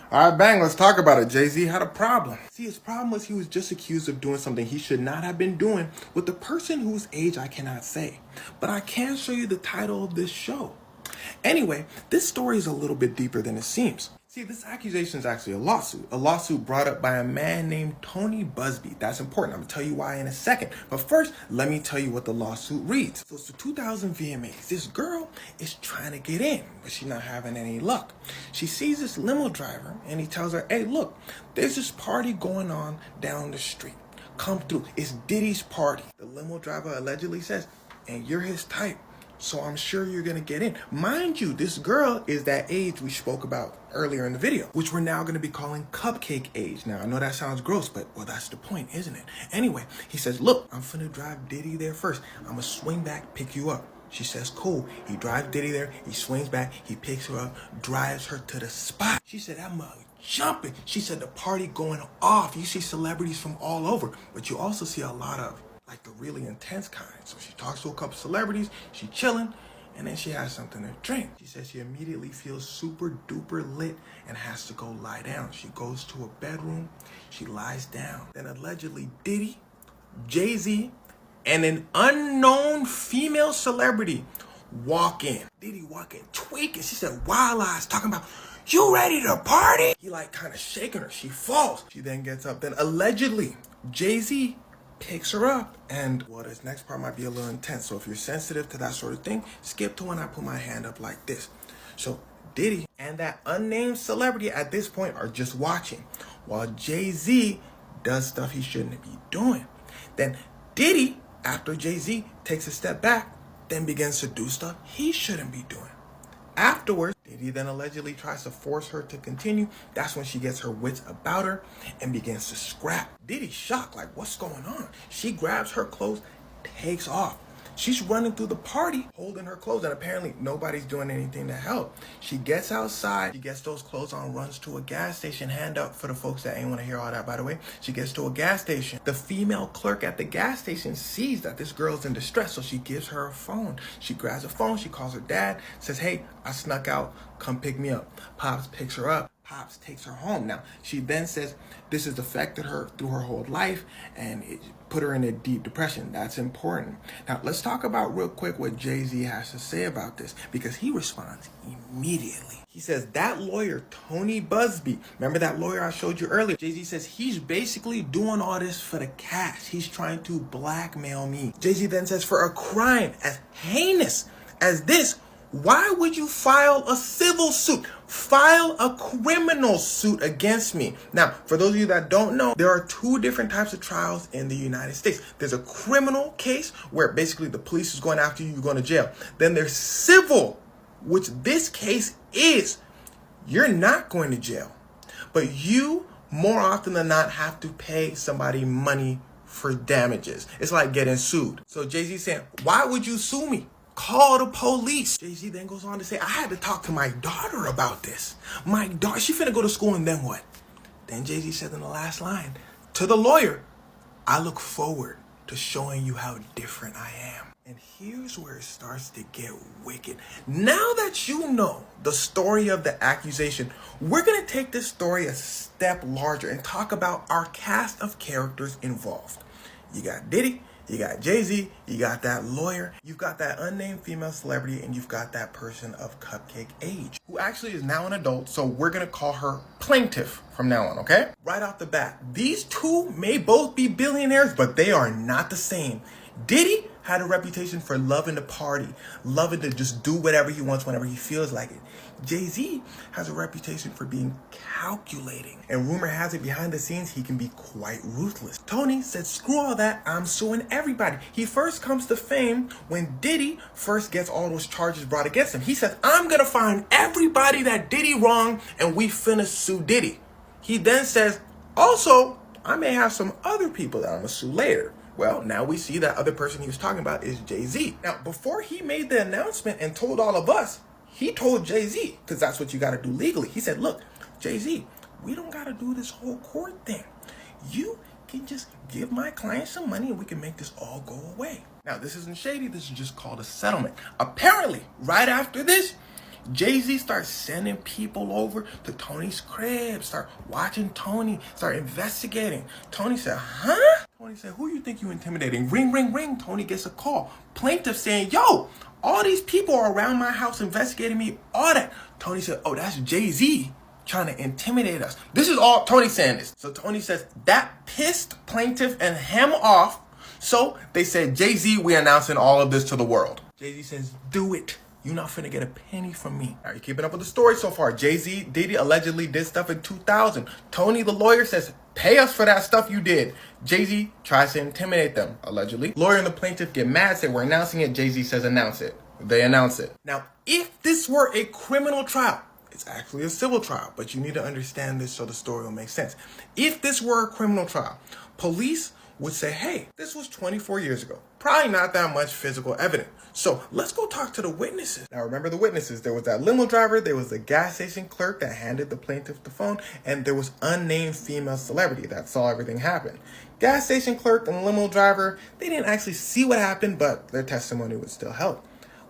All right, bang, let's talk about it. Jay-Z had a problem. See, his problem was he was just accused of doing something he should not have been doing with a person whose age I cannot say. But I can show you the title of this show. Anyway, this story is a little bit deeper than it seems. See, this accusation is actually a lawsuit brought up by a man named Tony Busby. That's important. I'm going to tell you why in a second. But first, let me tell you what the lawsuit reads. So it's the 2000 VMAs. This girl is trying to get in, but she's not having any luck. She sees this limo driver, and he tells her, hey, look, there's this party going on down the street. Come through. It's Diddy's party. The limo driver allegedly says, and you're his type, so I'm sure you're gonna get in. Mind you, this girl is that age we spoke about earlier in the video, which we're now gonna be calling cupcake age. Now, I know that sounds gross, but well, that's the point, isn't it? Anyway, he says, look, I'm finna drive Diddy there first. I'm gonna swing back, pick you up. She says, cool. He drives Diddy there, he swings back, he picks her up, drives her to the spot. She said, that mug jumping. She said, the party going off. You see celebrities from all over, but you also see a lot of like the really intense kind. So she talks to a couple celebrities, she chilling, and then she has something to drink. She says she immediately feels super duper lit and has to go lie down. She goes to a bedroom, she lies down. Then allegedly Diddy, Jay-Z, and an unknown female celebrity walk in. Diddy walk in tweaking. She said, wild eyes, talking about, you ready to party? He like kind of shaking her. She falls. She then gets up. Then allegedly Jay-Z picks her up, and well, this next part might be a little intense, so if you're sensitive to that sort of thing, skip to when I put my hand up like this. So Diddy and that unnamed celebrity at this point are just watching while Jay-Z does stuff he shouldn't be doing. Then Diddy, after Jay-Z takes a step back, then begins to do stuff he shouldn't be doing. Afterwards, Diddy then allegedly tries to force her to continue. That's when she gets her wits about her and begins to scrap. Diddy's shocked, like, what's going on? She grabs her clothes, takes off. She's running through the party, holding her clothes, and apparently nobody's doing anything to help. She gets outside, she gets those clothes on, runs to a gas station. Hand up for the folks that ain't want to hear all that, by the way. She gets to a gas station. The female clerk at the gas station sees that this girl's in distress, so she gives her a phone. She grabs a phone, she calls her dad, says, hey, I snuck out, come pick me up. Pops picks her up. Pops takes her home. Now, she then says this has affected her through her whole life and it put her in a deep depression. That's important. Now, let's talk about real quick what Jay-Z has to say about this, because he responds immediately. He says, that lawyer, Tony Busby, remember that lawyer I showed you earlier? Jay-Z says he's basically doing all this for the cash. He's trying to blackmail me. Jay-Z then says, for a crime as heinous as this, why would you file a civil suit? File a criminal suit against me. Now, for those of you that don't know, there are two different types of trials in the United States. There's a criminal case where basically the police is going after you, you're going to jail. Then there's civil, which this case is. You're not going to jail, but you more often than not have to pay somebody money for damages. It's like getting sued. So Jay-Z saying, why would you sue me? Call the police. Jay-Z then goes on to say, I had to talk to my daughter about this. My daughter, she finna go to school, and then what? Then Jay-Z said in the last line to the lawyer, I look forward to showing you how different I am. And here's where it starts to get wicked. Now that you know the story of the accusation, we're gonna take this story a step larger and talk about our cast of characters involved. You got Diddy, you got Jay-Z, you got that lawyer, you've got that unnamed female celebrity, and you've got that person of cupcake age, who actually is now an adult, so we're gonna call her plaintiff from now on, okay? Right off the bat, these two may both be billionaires, but they are not the same. Diddy had a reputation for loving to party, loving to just do whatever he wants whenever he feels like it. Jay-Z has a reputation for being calculating, and rumor has it behind the scenes he can be quite ruthless. Tony said, screw all that, I'm suing everybody. He first comes to fame when Diddy first gets all those charges brought against him. He says, I'm gonna find everybody that Diddy wrong and we finna sue Diddy. He then says, also, I may have some other people that I'm gonna sue later. Well, now we see that other person he was talking about is Jay-Z. Now, before he made the announcement and told all of us, he told Jay-Z, because that's what you got to do legally. He said, look, Jay-Z, we don't got to do this whole court thing. You can just give my client some money and we can make this all go away. Now, this isn't shady. This is just called a settlement. Apparently, right after this, Jay-Z starts sending people over to Tony's crib, start watching Tony, start investigating. Tony said, huh? Tony said, who you think you intimidating? Ring, ring, ring. Tony gets a call. Plaintiff saying, yo, all these people are around my house investigating me, all that. Tony said, oh, that's Jay-Z trying to intimidate us. This is all Tony saying this. So Tony says, that pissed plaintiff and him off. So they said, Jay-Z, we announcing all of this to the world. Jay-Z says, do it. You're not finna get a penny from me. Are you keeping up with the story so far? Jay-Z, Diddy allegedly did stuff in 2000. Tony, the lawyer, says, pay us for that stuff you did. Jay-Z tries to intimidate them, allegedly. Lawyer and the plaintiff get mad, say, we're announcing it. Jay-Z says, announce it. They announce it. Now, if this were a criminal trial, it's actually a civil trial, but you need to understand this so the story will make sense. If this were a criminal trial, police would say, hey, this was 24 years ago. Probably not that much physical evidence. So let's go talk to the witnesses. Now remember the witnesses. There was that limo driver, there was the gas station clerk that handed the plaintiff the phone, and there was unnamed female celebrity that saw everything happen. Gas station clerk and limo driver, they didn't actually see what happened, but their testimony would still help.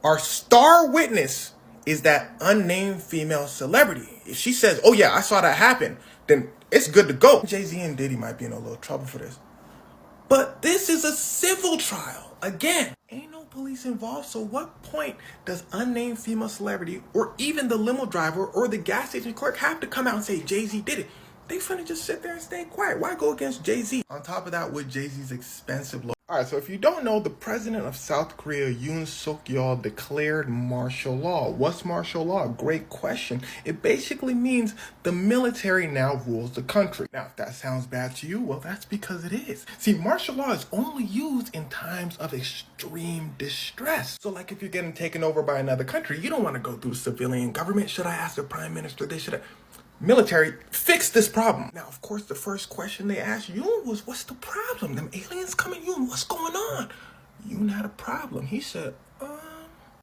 Our star witness is that unnamed female celebrity. If she says, oh yeah, I saw that happen, then it's good to go. Jay-Z and Diddy might be in a little trouble for this. But this is a civil trial. Again, ain't no police involved, so what point does unnamed female celebrity or even the limo driver or the gas station clerk have to come out and say Jay-Z did it? They finna just sit there and stay quiet. Why go against Jay-Z? On top of that, with Jay-Z's expensive lawyer. All right, so if you don't know, the president of South Korea, Yoon Suk-yeol, declared martial law. What's martial law? Great question. It basically means the military now rules the country. Now, if that sounds bad to you, well, that's because it is. See, martial law is only used in times of extreme distress. So like if you're getting taken over by another country, you don't want to go through civilian government. Should I ask the prime minister? They should have. Military, fix this problem. Now, of course, the first question they asked Yoon was, what's the problem? Them aliens coming, Yoon, what's going on? Yoon had a problem. He said,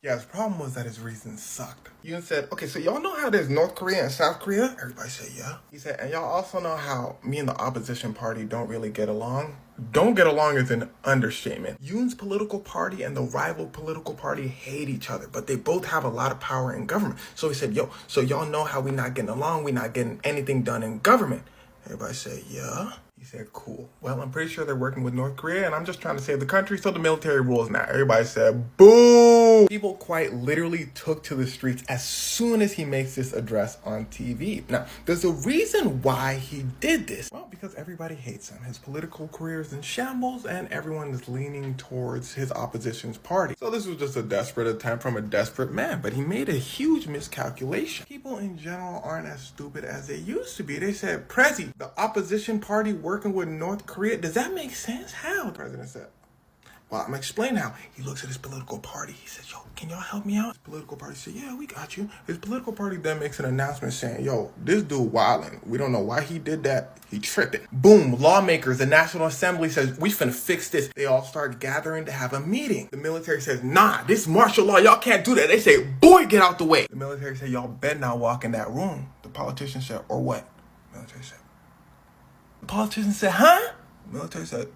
yeah, his problem was that his reasons sucked. Yoon said, okay, so y'all know how there's North Korea and South Korea? Everybody said, yeah. He said, and y'all also know how me and the opposition party don't really get along? Don't get along is an understatement. Yoon's political party and the rival political party hate each other, but they both have a lot of power in government. So he said, yo, so y'all know how we not getting along? We not getting anything done in government. Everybody said, yeah. He said, cool. Well, I'm pretty sure they're working with North Korea, and I'm just trying to save the country, so the military rules now. Everybody said, boo! People quite literally took to the streets as soon as he makes this address on TV. Now, there's a reason why he did this. Well, because everybody hates him. His political career is in shambles, and everyone is leaning towards his opposition's party. So this was just a desperate attempt from a desperate man, but he made a huge miscalculation. People in general aren't as stupid as they used to be. They said, Prezi, the opposition party working with North Korea, does that make sense? How? The president said, well, I'm gonna explain how. He looks at his political party. He says, yo, can y'all help me out? His political party said, yeah, we got you. His political party then makes an announcement saying, yo, this dude wildin'. We don't know why he did that. He tripping. Boom, lawmakers, the National Assembly says, we finna fix this. They all start gathering to have a meeting. The military says, nah, this martial law, y'all can't do that. They say, boy, get out the way. The military said, y'all better not walk in that room. The politician said, or what? The military said. The politician said, huh? The military said.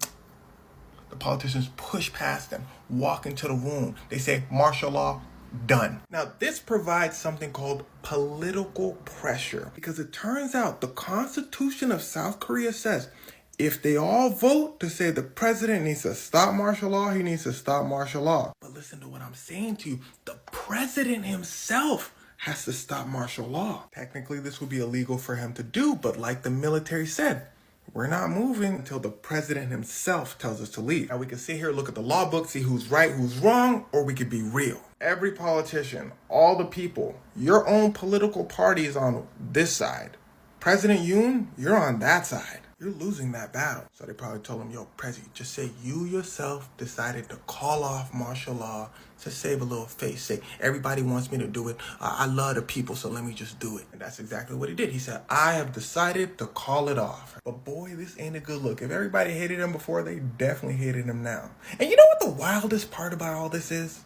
The politicians push past them, walk into the room. They say, martial law, done. Now, this provides something called political pressure, because it turns out the Constitution of South Korea says if they all vote to say the president needs to stop martial law, he needs to stop martial law. But listen to what I'm saying to you. The president himself has to stop martial law. Technically, this would be illegal for him to do, but like the military said, we're not moving until the president himself tells us to leave. Now we can sit here, look at the law book, see who's right, who's wrong, or we could be real. Every politician, all the people, your own political party is on this side. President Yoon, you're on that side. You're losing that battle. So they probably told him, yo, Prezi, just say you yourself decided to call off martial law to save a little face. Say, everybody wants me to do it. I love the people, so let me just do it. And that's exactly what he did. He said, I have decided to call it off. But boy, this ain't a good look. If everybody hated him before, they definitely hated him now. And you know what the wildest part about all this is?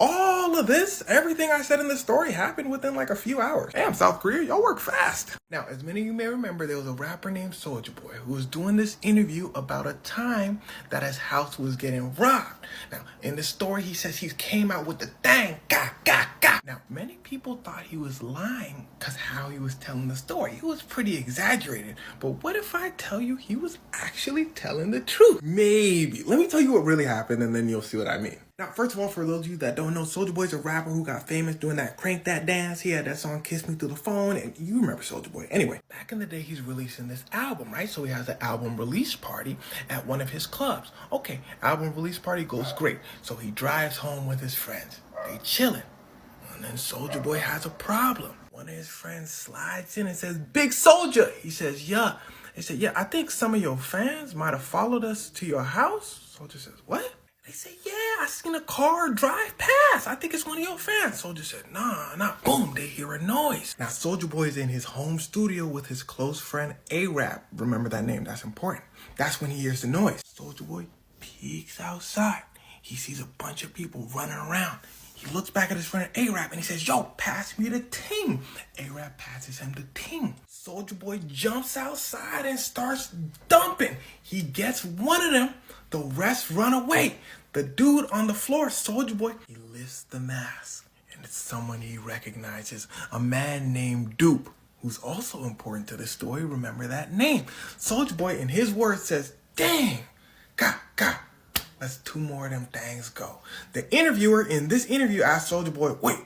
All of this, everything I said in this story happened within like a few hours. Damn, South Korea, y'all work fast. Now, as many of you may remember, there was a rapper named Soulja Boy who was doing this interview about a time that his house was getting robbed. Now, in the story, he says he came out with the thang, ga, ga, ga. Now, many people thought he was lying because how he was telling the story. He was pretty exaggerated. But what if I tell you he was actually telling the truth? Maybe. Let me tell you what really happened and then you'll see what I mean. Now, first of all, for those of you that don't know, Soulja Boy's a rapper who got famous doing that Crank That dance. He had that song Kiss Me Through the Phone, and you remember Soulja Boy. Anyway, back in the day, he's releasing this album, right? So he has an album release party at one of his clubs. Okay, album release party goes great. So he drives home with his friends. They chilling. And then Soulja Boy has a problem. One of his friends slides in and says, "Big Soulja." He says, "Yeah." They said, "Yeah, I think some of your fans might have followed us to your house." Soulja says, "What?" They say, "Yeah, I seen a car drive past. I think it's one of your fans." Soulja said, Nah. Boom, they hear a noise. Now, Soulja Boy is in his home studio with his close friend, A-Rap. Remember that name, that's important. That's when he hears the noise. Soulja Boy peeks outside. He sees a bunch of people running around. He looks back at his friend A-Rap and he says, "Yo, pass me the ting." A-Rap passes him the ting. Soulja Boy jumps outside and starts dumping. He gets one of them. The rest run away. The dude on the floor, Soulja Boy, he lifts the mask. And it's someone he recognizes. A man named Dupe, who's also important to the story. Remember that name. Soulja Boy, in his words, says, "Dang, God. Let's 2 more of them things go." The interviewer in this interview asked Soulja Boy, "Wait,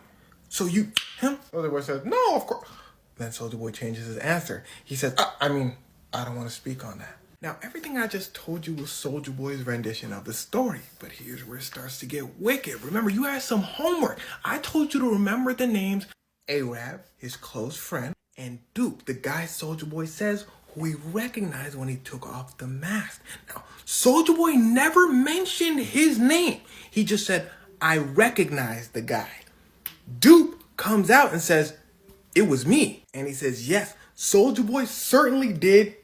so you him?" Soulja Boy says, "No, of course." Then Soulja Boy changes his answer. He says, I don't want to speak on that." Now, everything I just told you was Soulja Boy's rendition of the story, but here's where it starts to get wicked. Remember, you had some homework. I told you to remember the names A-Rap, his close friend, and Dupe, the guy Soulja Boy says who he recognized when he took off the mask. Now, Soulja Boy never mentioned his name. He just said, "I recognize the guy." Dupe comes out and says, "It was me." And he says, "Yes, Soulja Boy certainly did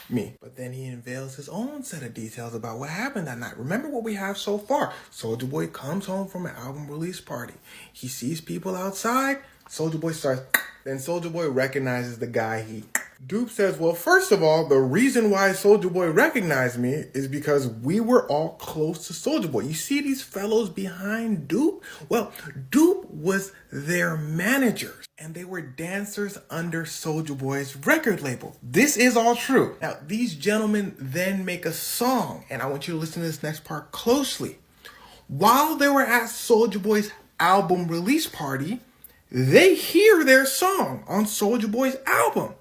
me." But then he unveils his own set of details about what happened that night. Remember what we have so far. Soulja Boy comes home from an album release party. He sees people outside. Soulja Boy starts. Then Soulja Boy recognizes the guy Dupe says, "Well, first of all, the reason why Soulja Boy recognized me is because we were all close to Soulja Boy. You see these fellows behind Dupe? Well, Dupe was their managers, and they were dancers under Soulja Boy's record label. This is all true." Now, these gentlemen then make a song, and I want you to listen to this next part closely. While they were at Soulja Boy's album release party, they hear their song on Soulja Boy's album.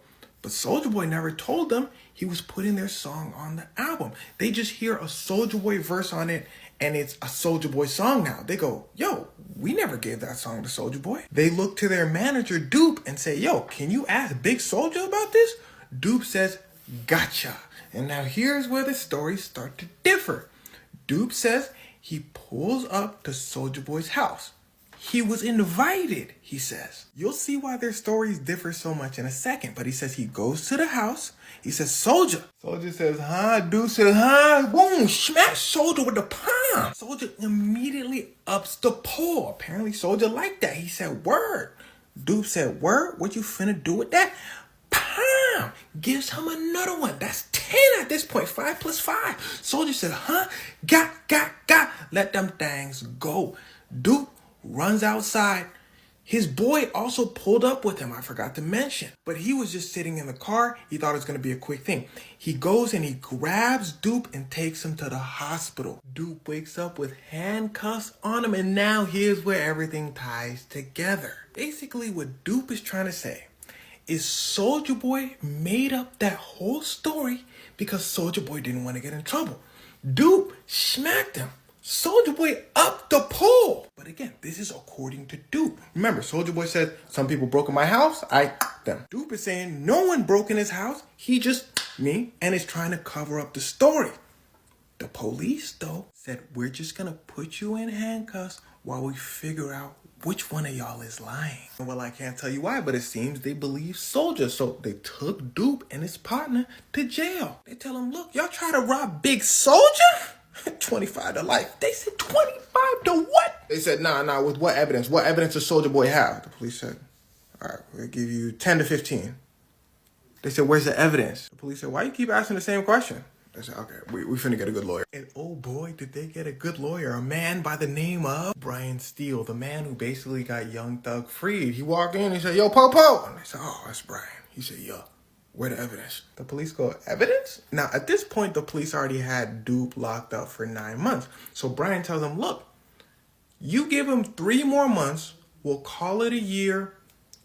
But Soulja Boy never told them he was putting their song on the album. They just hear a Soulja Boy verse on it, and it's a Soulja Boy song now. They go, "Yo, we never gave that song to Soulja Boy." They look to their manager, Dupe, and say, "Yo, can you ask Big Soulja about this?" Dupe says, "Gotcha." And now here's where the stories start to differ. Dupe says he pulls up to Soulja Boy's house. He was invited, he says. You'll see why their stories differ so much in a second, but he says he goes to the house. He says, "Soulja." Soulja says, "Huh?" Dude says, "Huh?" Boom, smash Soulja with the palm. Soulja immediately ups the pole. Apparently, Soulja liked that. He said, "Word." Dude said, "Word? What you finna do with that?" Palm. Gives him another one. That's 10 at this point. 5 plus 5. Soulja said, "Huh? Got. Let them things go." Dude runs outside. His boy also pulled up with him, I forgot to mention. But he was just sitting in the car. He thought it was going to be a quick thing. He goes and he grabs Dupe and takes him to the hospital. Dupe wakes up with handcuffs on him, and now here's where everything ties together. Basically, what Dupe is trying to say is Soulja Boy made up that whole story because Soulja Boy didn't want to get in trouble. Dupe smacked him. Soulja Boy up the pole. But again, this is according to Dupe. Remember, Soulja Boy said, "Some people broke in my house, I them." Dupe is saying no one broke in his house. He just me, and is trying to cover up the story. The police, though, said, "We're just going to put you in handcuffs while we figure out which one of y'all is lying." Well, I can't tell you why, but it seems they believe Soulja. So they took Dupe and his partner to jail. They tell him, "Look, y'all try to rob Big Soulja? 25 to life." They said, 25 to what? They said, nah, with what evidence? What evidence does Soulja Boy have? The police said, "All right, we'll give you 10 to 15. They said, where's the evidence? The police said, why you keep asking the same question? I said, okay, we finna get a good lawyer. And oh boy, did they get a good lawyer. A man by the name of Brian Steele, the man who basically got Young Thug freed. He walked in and he said, yo, Popo. And they said, oh, that's Brian. He said, yo, where the evidence? The police go, evidence? Now, at this point, the police already had Dupe locked up for 9 months. So Brian tells them, look, you give him 3 more months, we'll call it a year,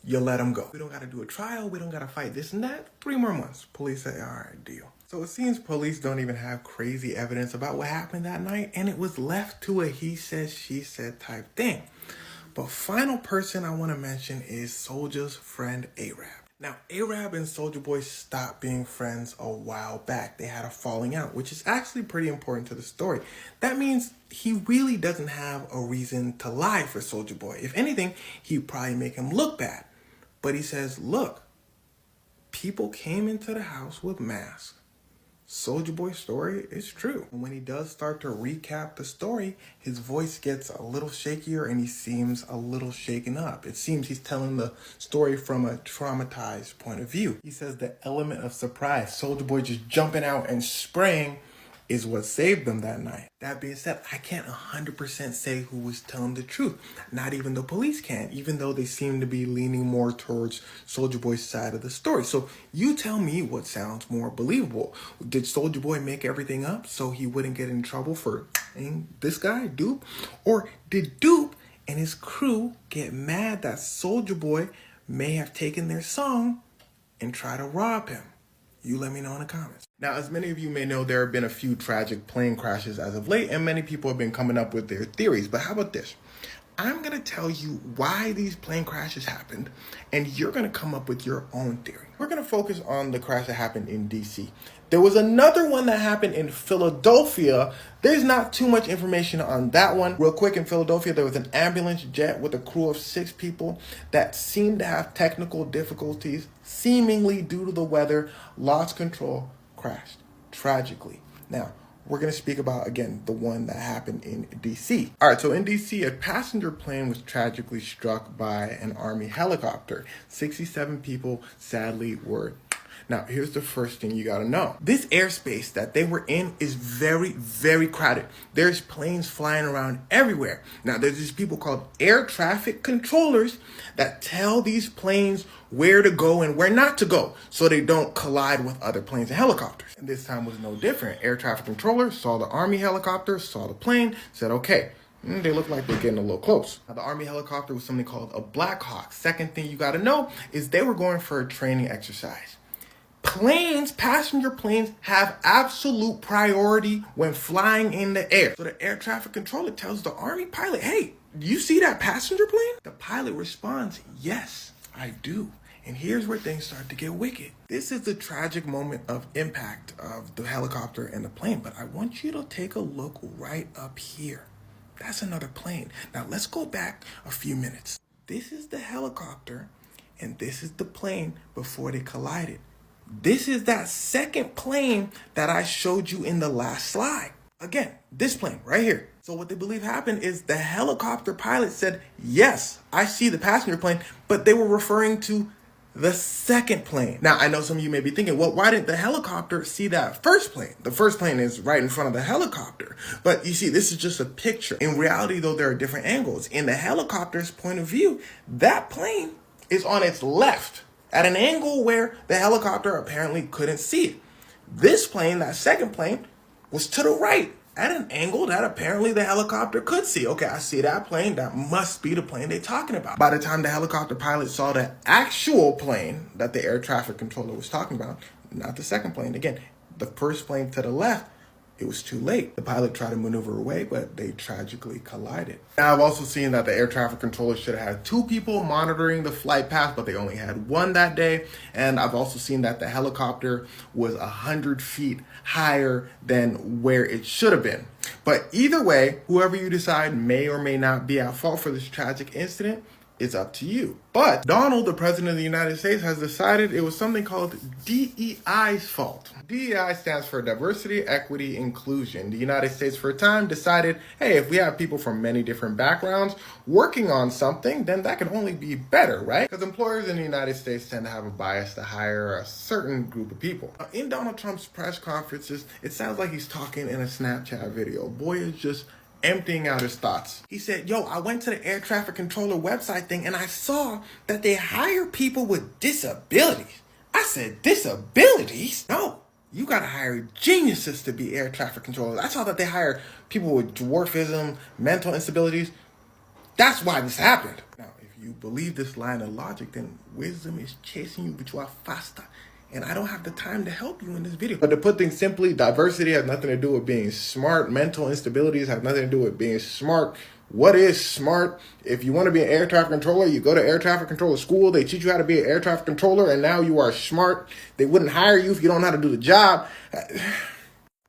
you let him go. We don't got to do a trial, we don't got to fight this and that. 3 more months. Police say, all right, deal. So it seems police don't even have crazy evidence about what happened that night, and it was left to a he said, she said type thing. But final person I want to mention is Soulja's friend Arab. Now, Arab and Soulja Boy stopped being friends a while back. They had a falling out, which is actually pretty important to the story. That means he really doesn't have a reason to lie for Soulja Boy. If anything, he'd probably make him look bad. But he says, look, people came into the house with masks. Soulja Boy's story is true. And when he does start to recap the story, his voice gets a little shakier and he seems a little shaken up. It seems he's telling the story from a traumatized point of view. He says the element of surprise, Soulja Boy just jumping out and spraying, is what saved them that night. That being said, I can't 100% say who was telling the truth. Not even the police can, even though they seem to be leaning more towards Soulja Boy's side of the story. So you tell me what sounds more believable. Did Soulja Boy make everything up so he wouldn't get in trouble for this guy, Dupe? Or did Dupe and his crew get mad that Soulja Boy may have taken their song and try to rob him? You let me know in the comments. Now, as many of you may know, there have been a few tragic plane crashes as of late, and many people have been coming up with their theories. But how about this? I'm going to tell you why these plane crashes happened, and you're going to come up with your own theory. We're going to focus on the crash that happened in DC. There was another one that happened in Philadelphia. There's not too much information on that one. Real quick, in Philadelphia, there was an ambulance jet with a crew of 6 people that seemed to have technical difficulties, seemingly due to the weather, lost control, crashed tragically. Now, we're going to speak about, again, the one that happened in DC. All right, so in DC, a passenger plane was tragically struck by an Army helicopter. 67 people, sadly, were. Now, here's the first thing you got to know. This airspace that they were in is very, very crowded. There's planes flying around everywhere. Now, there's these people called air traffic controllers that tell these planes where to go and where not to go so they don't collide with other planes and helicopters. And this time was no different. Air traffic controllers saw the Army helicopter, saw the plane, said, okay, they look like they're getting a little close. Now, the Army helicopter was something called a Black Hawk. Second thing you got to know is they were going for a training exercise. Planes, passenger planes, have absolute priority when flying in the air. So the air traffic controller tells the Army pilot, hey, you see that passenger plane? The pilot responds, yes, I do. And here's where things start to get wicked. This is the tragic moment of impact of the helicopter and the plane, but I want you to take a look right up here. That's another plane. Now let's go back a few minutes. This is the helicopter and this is the plane before they collided. This is that second plane that I showed you in the last slide. Again, this plane right here. So what they believe happened is the helicopter pilot said, yes, I see the passenger plane, but they were referring to the second plane. Now, I know some of you may be thinking, well, why didn't the helicopter see that first plane? The first plane is right in front of the helicopter. But you see, this is just a picture. In reality, though, there are different angles. In the helicopter's point of view, that plane is on its left, at an angle where the helicopter apparently couldn't see it. This plane, that second plane, was to the right, at an angle that apparently the helicopter could see. Okay, I see that plane. That must be the plane they're talking about. By the time the helicopter pilot saw the actual plane that the air traffic controller was talking about, not the second plane, again, the first plane to the left, it was too late. The pilot tried to maneuver away, but they tragically collided. Now, I've also seen that the air traffic controller should have had 2 people monitoring the flight path, but they only had 1 that day. And I've also seen that the helicopter was 100 feet higher than where it should have been. But either way, whoever you decide may or may not be at fault for this tragic incident, it's up to you. But Donald, the president of the United States, has decided it was something called DEI's fault. DEI stands for Diversity, Equity, Inclusion. The United States for a time decided, hey, if we have people from many different backgrounds working on something, then that can only be better, right? Because employers in the United States tend to have a bias to hire a certain group of people. In Donald Trump's press conferences, it sounds like he's talking in a Snapchat video. Boy is just emptying out his thoughts. He said, yo, I went to the air traffic controller website thing and I saw that they hire people with disabilities. I said, disabilities? No, you gotta hire geniuses to be air traffic controllers. I saw that they hire people with dwarfism, mental instabilities. That's why this happened. Now, if you believe this line of logic, then wisdom is chasing you, but you are faster. And I don't have the time to help you in this video. But to put things simply, diversity has nothing to do with being smart. Mental instabilities have nothing to do with being smart. What is smart? If you want to be an air traffic controller, you go to air traffic controller school. They teach you how to be an air traffic controller, and now you are smart. They wouldn't hire you if you don't know how to do the job.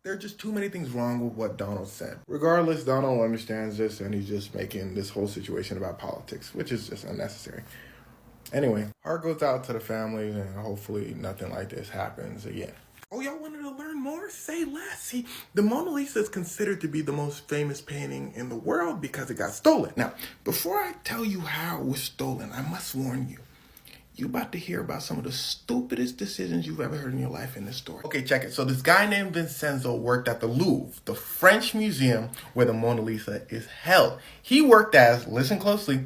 There are just too many things wrong with what Donald said. Regardless, Donald understands this, and he's just making this whole situation about politics, which is just unnecessary. Anyway, heart goes out to the family, and hopefully nothing like this happens again. Oh, y'all wanted to learn more? Say less. See, the Mona Lisa is considered to be the most famous painting in the world because it got stolen. Now, before I tell you how it was stolen, I must warn you. You about to hear about some of the stupidest decisions you've ever heard in your life in this story. Okay, check it. So this guy named Vincenzo worked at the Louvre, the French museum where the Mona Lisa is held. He worked as, listen closely,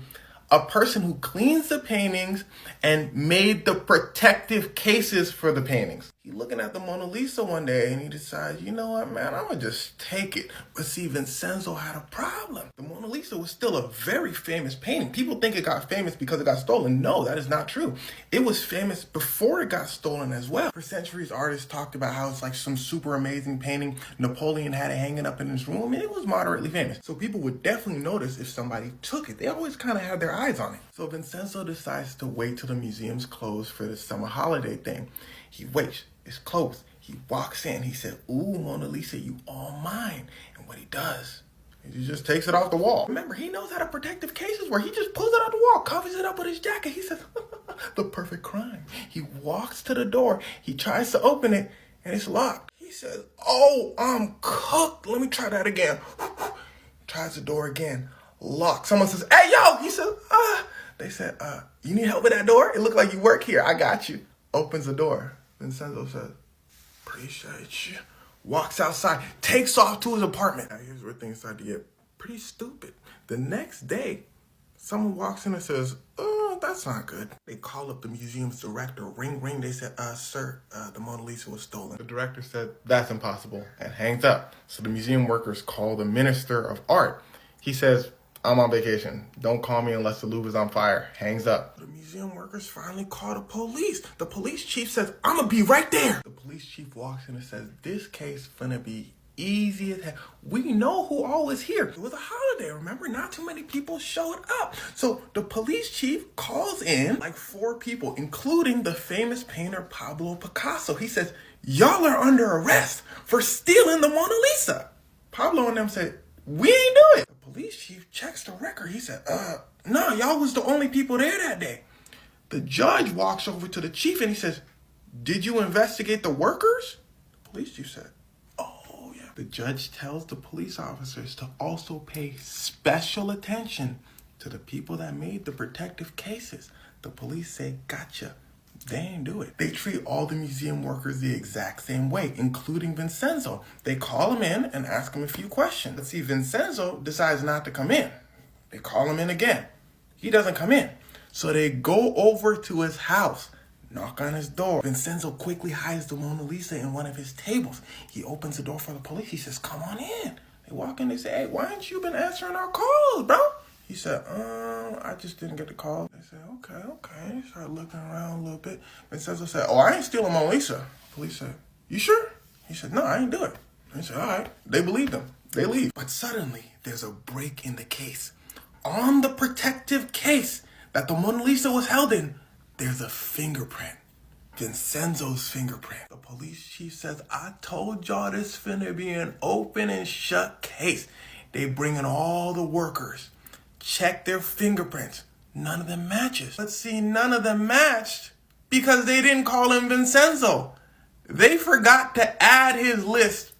a person who cleans the paintings and made the protective cases for the paintings. He looking at the Mona Lisa one day and he decides, you know what, man, I'm gonna just take it. But see, Vincenzo had a problem. The Mona Lisa was still a very famous painting. People think it got famous because it got stolen. No, that is not true. It was famous before it got stolen as well. For centuries, artists talked about how it's like some super amazing painting. Napoleon had it hanging up in his room and it was moderately famous. So people would definitely notice if somebody took it. They always kind of had their eyes on it. So Vincenzo decides to wait till the museum's closed for the summer holiday thing. He waits. It's closed. He walks in. He said, ooh, Mona Lisa, you all mine. And what he does, he just takes it off the wall. Remember, he knows how to protective cases work. He just pulls it out the wall, covers it up with his jacket. He says, the perfect crime. He walks to the door. He tries to open it, and it's locked. He says, oh, I'm cooked. Let me try that again. Tries the door again. Locked. Someone says, hey, yo. He says, They said, you need help with that door? It looked like you work here. I got you. Opens the door. Vincenzo says, appreciate you. Walks outside, takes off to his apartment. Now here's where things start to get pretty stupid. The next day, someone walks in and says, oh, that's not good. They call up the museum's director. Ring, ring. They said, sir, the Mona Lisa was stolen. The director said, that's impossible, and hangs up. So the museum workers call the minister of art. He says, I'm on vacation. Don't call me unless the Louvre is on fire. Hangs up. The museum workers finally call the police. The police chief says, I'm going to be right there. The police chief walks in and says, this case finna be easy as hell. We know who all is here. It was a holiday, remember? Not too many people showed up. So the police chief calls in like 4 people, including the famous painter Pablo Picasso. He says, y'all are under arrest for stealing the Mona Lisa. Pablo and them said, we ain't do it. The police chief checks the record. He said, no, y'all was the only people there that day. The judge walks over to the chief and he says, did you investigate the workers? The police chief said, oh, yeah. The judge tells the police officers to also pay special attention to the people that made the protective cases. The police say, gotcha. They ain't do it. They treat all the museum workers the exact same way, including Vincenzo. They call him in and ask him a few questions. But see, Vincenzo decides not to come in. They call him in again. He doesn't come in. So they go over to his house, knock on his door. Vincenzo quickly hides the Mona Lisa in one of his tables. He opens the door for the police. He says, come on in. They walk in. They say, hey, why ain't you been answering our calls, bro? He said, I just didn't get the call. They said, okay. He started looking around a little bit. Vincenzo said, oh, I ain't stealing Mona Lisa. Police said, you sure? He said, no, I ain't do it. They said, all right. They believed him. They leave. But suddenly, there's a break in the case. On the protective case that the Mona Lisa was held in, there's a fingerprint. Vincenzo's fingerprint. The police chief says, I told y'all this finna be an open and shut case. They bring in all the workers. Check their fingerprints. none of them matches. But see, none of them matched because they didn't call him Vincenzo. They forgot to add his list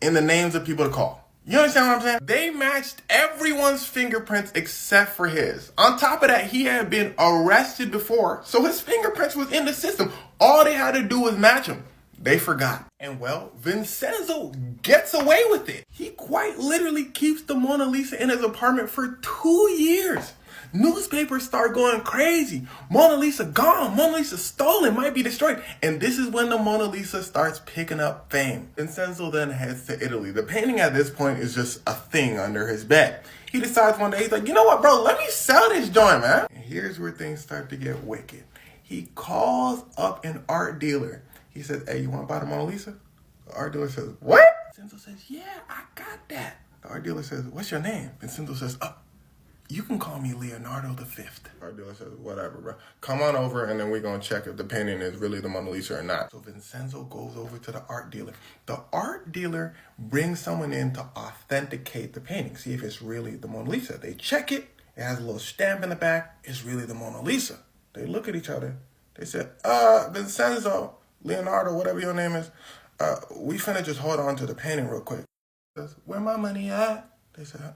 in the names of people to call. You understand what I'm saying? They matched everyone's fingerprints except for his. On top of that, he had been arrested before, so his fingerprints was in the system. All they had to do was match him. They forgot. And well, Vincenzo gets away with it. He quite literally keeps the Mona Lisa in his apartment for 2 years. Newspapers start going crazy. Mona Lisa gone. Mona Lisa stolen. Might be destroyed. And this is when the Mona Lisa starts picking up fame. Vincenzo then heads to Italy. The painting at this point is just a thing under his bed. He decides one day, he's like, you know what, bro? Let me sell this joint, man. And here's where things start to get wicked. He calls up an art dealer. He says, hey, you want to buy the Mona Lisa? The art dealer says, what? Vincenzo says, yeah, I got that. The art dealer says, what's your name? Vincenzo says, you can call me Leonardo the Fifth. Art dealer says, whatever, bro. Come on over and then we're going to check if the painting is really the Mona Lisa or not. So Vincenzo goes over to the art dealer. The art dealer brings someone in to authenticate the painting, see if it's really the Mona Lisa. They check it. It has a little stamp in the back. It's really the Mona Lisa. They look at each other. They said, Vincenzo, Leonardo, whatever your name is, we finna just hold on to the painting real quick. He says, where my money at? They said,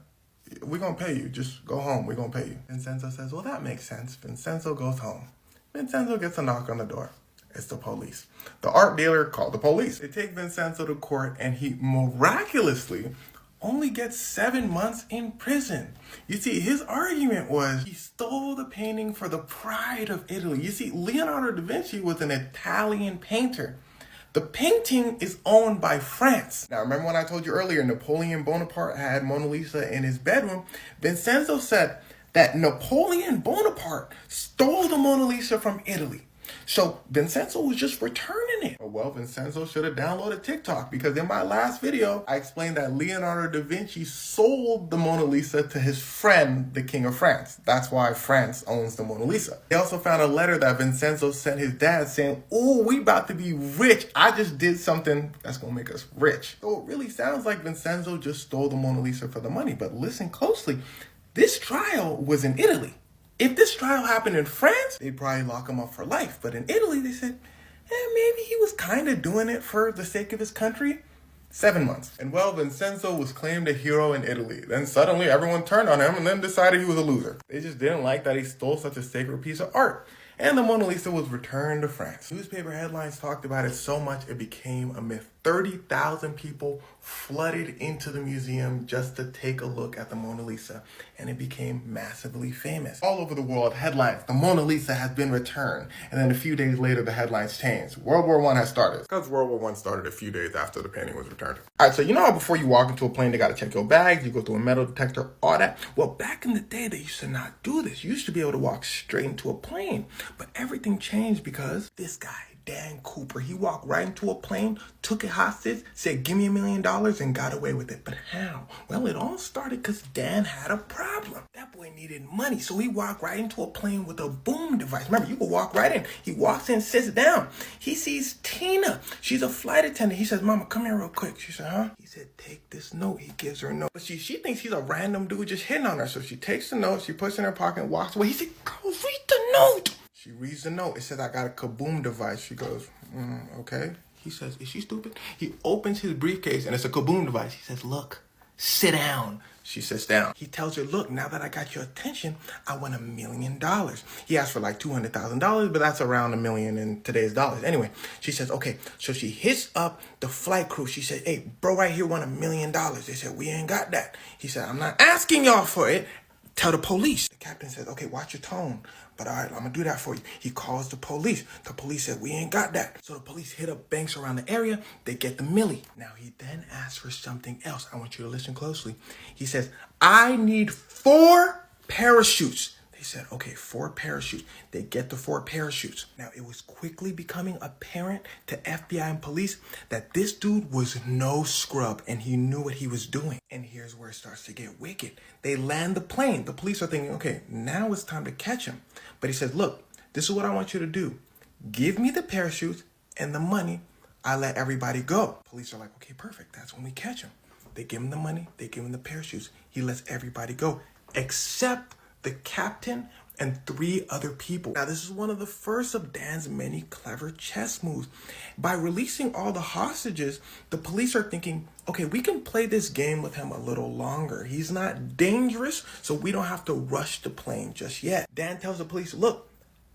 we're going to pay you. Just go home. We're going to pay you. Vincenzo says, well, that makes sense. Vincenzo goes home. Vincenzo gets a knock on the door. It's the police. The art dealer called the police. They take Vincenzo to court, and he miraculously only gets 7 months in prison. You see, his argument was he stole the painting for the pride of Italy. You see, Leonardo da Vinci was an Italian painter. The painting is owned by France. Now, remember when I told you earlier, Napoleon Bonaparte had Mona Lisa in his bedroom? Vincenzo said that Napoleon Bonaparte stole the Mona Lisa from Italy. So Vincenzo was just returning it. Well, Vincenzo should have downloaded TikTok because in my last video, I explained that Leonardo da Vinci sold the Mona Lisa to his friend, the King of France. That's why France owns the Mona Lisa. They also found a letter that Vincenzo sent his dad saying, oh, we about to be rich. I just did something that's going to make us rich. So it really sounds like Vincenzo just stole the Mona Lisa for the money. But listen closely. This trial was in Italy. If this trial happened in France, they'd probably lock him up for life. But in Italy, they said, maybe he was kind of doing it for the sake of his country. 7 months. And well, Vincenzo was claimed a hero in Italy. Then suddenly everyone turned on him and then decided he was a loser. They just didn't like that he stole such a sacred piece of art. And the Mona Lisa was returned to France. Newspaper headlines talked about it so much it became a myth. 30,000 people flooded into the museum just to take a look at the Mona Lisa, and it became massively famous. All over the world, headlines, the Mona Lisa has been returned, and then a few days later, the headlines changed. World War I has started. Because World War I started a few days after the painting was returned. All right, so you know how before you walk into a plane, they got to check your bags, you go through a metal detector, all that? Well, back in the day, they used to not do this. You used to be able to walk straight into a plane, but everything changed because this guy, Dan Cooper, he walked right into a plane, took it hostage, said, give me $1 million, and got away with it. But how? Well, it all started because Dan had a problem. That boy needed money, so he walked right into a plane with a boom device. Remember, you could walk right in. He walks in, sits down. He sees Tina. She's a flight attendant. He says, Mama, come here real quick. She said, huh? He said, take this note. He gives her a note. But she thinks he's a random dude just hitting on her. So she takes the note, she puts it in her pocket and walks away. He said, go read the note. She reads the note. It says, I got a kaboom device. She goes, okay. He says, is she stupid? He opens his briefcase and it's a kaboom device. He says, look, sit down. She sits down. He tells her, look, now that I got your attention, I want $1 million. He asked for like $200,000, but that's around $1 million in today's dollars. Anyway, she says, okay. So she hits up the flight crew. She said, hey, bro right here want $1 million. They said, we ain't got that. He said, I'm not asking y'all for it. Tell the police. The captain says, okay, watch your tone. But all right, I'm going to do that for you. He calls the police. The police said, we ain't got that. So the police hit up banks around the area. They get the milli. Now, he then asks for something else. I want you to listen closely. He says, I need 4 parachutes. They said, okay, 4 parachutes. They get the 4 parachutes. Now, it was quickly becoming apparent to FBI and police that this dude was no scrub and he knew what he was doing. And here's where it starts to get wicked. They land the plane. The police are thinking, okay, now it's time to catch him. But he says, look, this is what I want you to do. Give me the parachutes and the money. I let everybody go. Police are like, okay, perfect. That's when we catch him. They give him the money. They give him the parachutes. He lets everybody go except the captain and 3 other people. Now, this is one of the first of Dan's many clever chess moves. By releasing all the hostages, the police are thinking, okay, we can play this game with him a little longer. He's not dangerous, so we don't have to rush the plane just yet. Dan tells the police, look,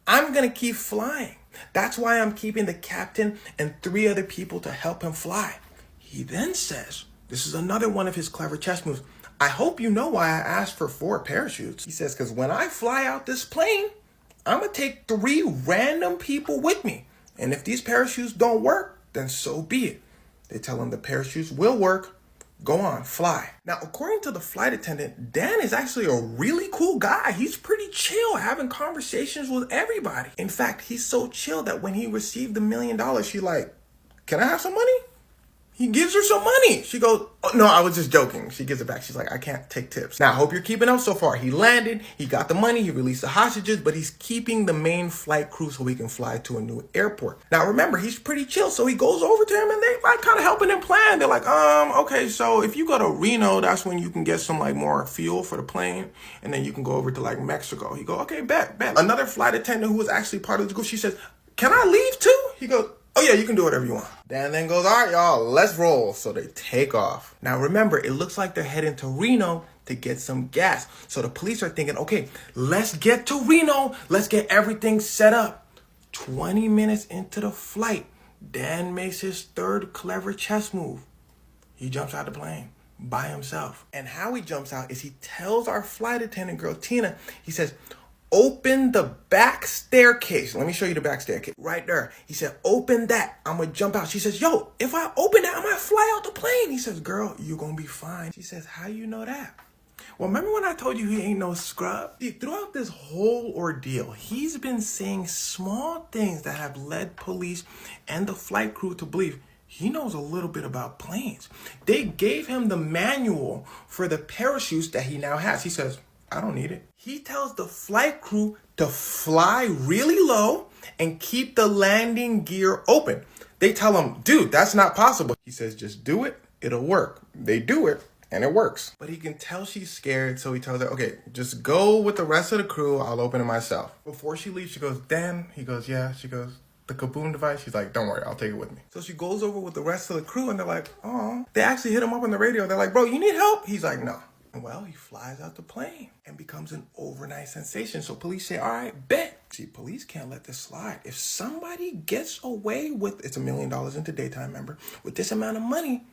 I'm going to keep flying. That's why I'm keeping the captain and 3 other people to help him fly. He then says, this is another one of his clever chess moves, I hope you know why I asked for 4 parachutes. He says, because when I fly out this plane, I'm going to take 3 random people with me. And if these parachutes don't work, then so be it. They tell him the parachutes will work. Go on, fly. Now, according to the flight attendant, Dan is actually a really cool guy. He's pretty chill, having conversations with everybody. In fact, he's so chill that when he received the $1 million, she's like, can I have some money? He gives her some money. She goes, oh, no, I was just joking. She gives it back. She's like, I can't take tips. Now, I hope you're keeping up so far. He landed, he got the money, he released the hostages, but he's keeping the main flight crew so he can fly to a new airport. Now, remember, he's pretty chill, so he goes over to him and they like kind of helping him plan. They're like, okay, so if you go to Reno, that's when you can get some like more fuel for the plane, and then you can go over to like Mexico. He go, okay, bet. Another flight attendant who was actually part of the group, she says, can I leave too? He goes, oh yeah, you can do whatever you want. Dan then goes, all right, y'all, let's roll. So they take off. Now remember, it looks like they're heading to Reno to get some gas. So the police are thinking, okay, let's get to Reno. Let's get everything set up. 20 minutes into the flight, Dan makes his 3rd clever chess move. He jumps out of the plane by himself. And how he jumps out is he tells our flight attendant girl, Tina, he says, open the back staircase. Let me show you the back staircase. Right there. He said, open that. I'm going to jump out. She says, yo, if I open that, I'm going to fly out the plane. He says, girl, you're going to be fine. She says, how you know that? Well, remember when I told you he ain't no scrub? See, throughout this whole ordeal, he's been saying small things that have led police and the flight crew to believe he knows a little bit about planes. They gave him the manual for the parachutes that he now has. He says, I don't need it. He tells the flight crew to fly really low and keep the landing gear open. They tell him, dude, that's not possible. He says, just do it. It'll work. They do it and it works. But he can tell she's scared. So he tells her, okay, just go with the rest of the crew. I'll open it myself. Before she leaves, she goes, Dan. He goes, yeah. She goes, the kaboom device. She's like, don't worry, I'll take it with me. So she goes over with the rest of the crew and they're like, oh, they actually hit him up on the radio. They're like, bro, you need help? He's like, no. Well, he flies out the plane and becomes an overnight sensation. So police say, all right, bet. See, police can't let this slide. If somebody gets away with, it's $1 million into daytime, remember, with this amount of money,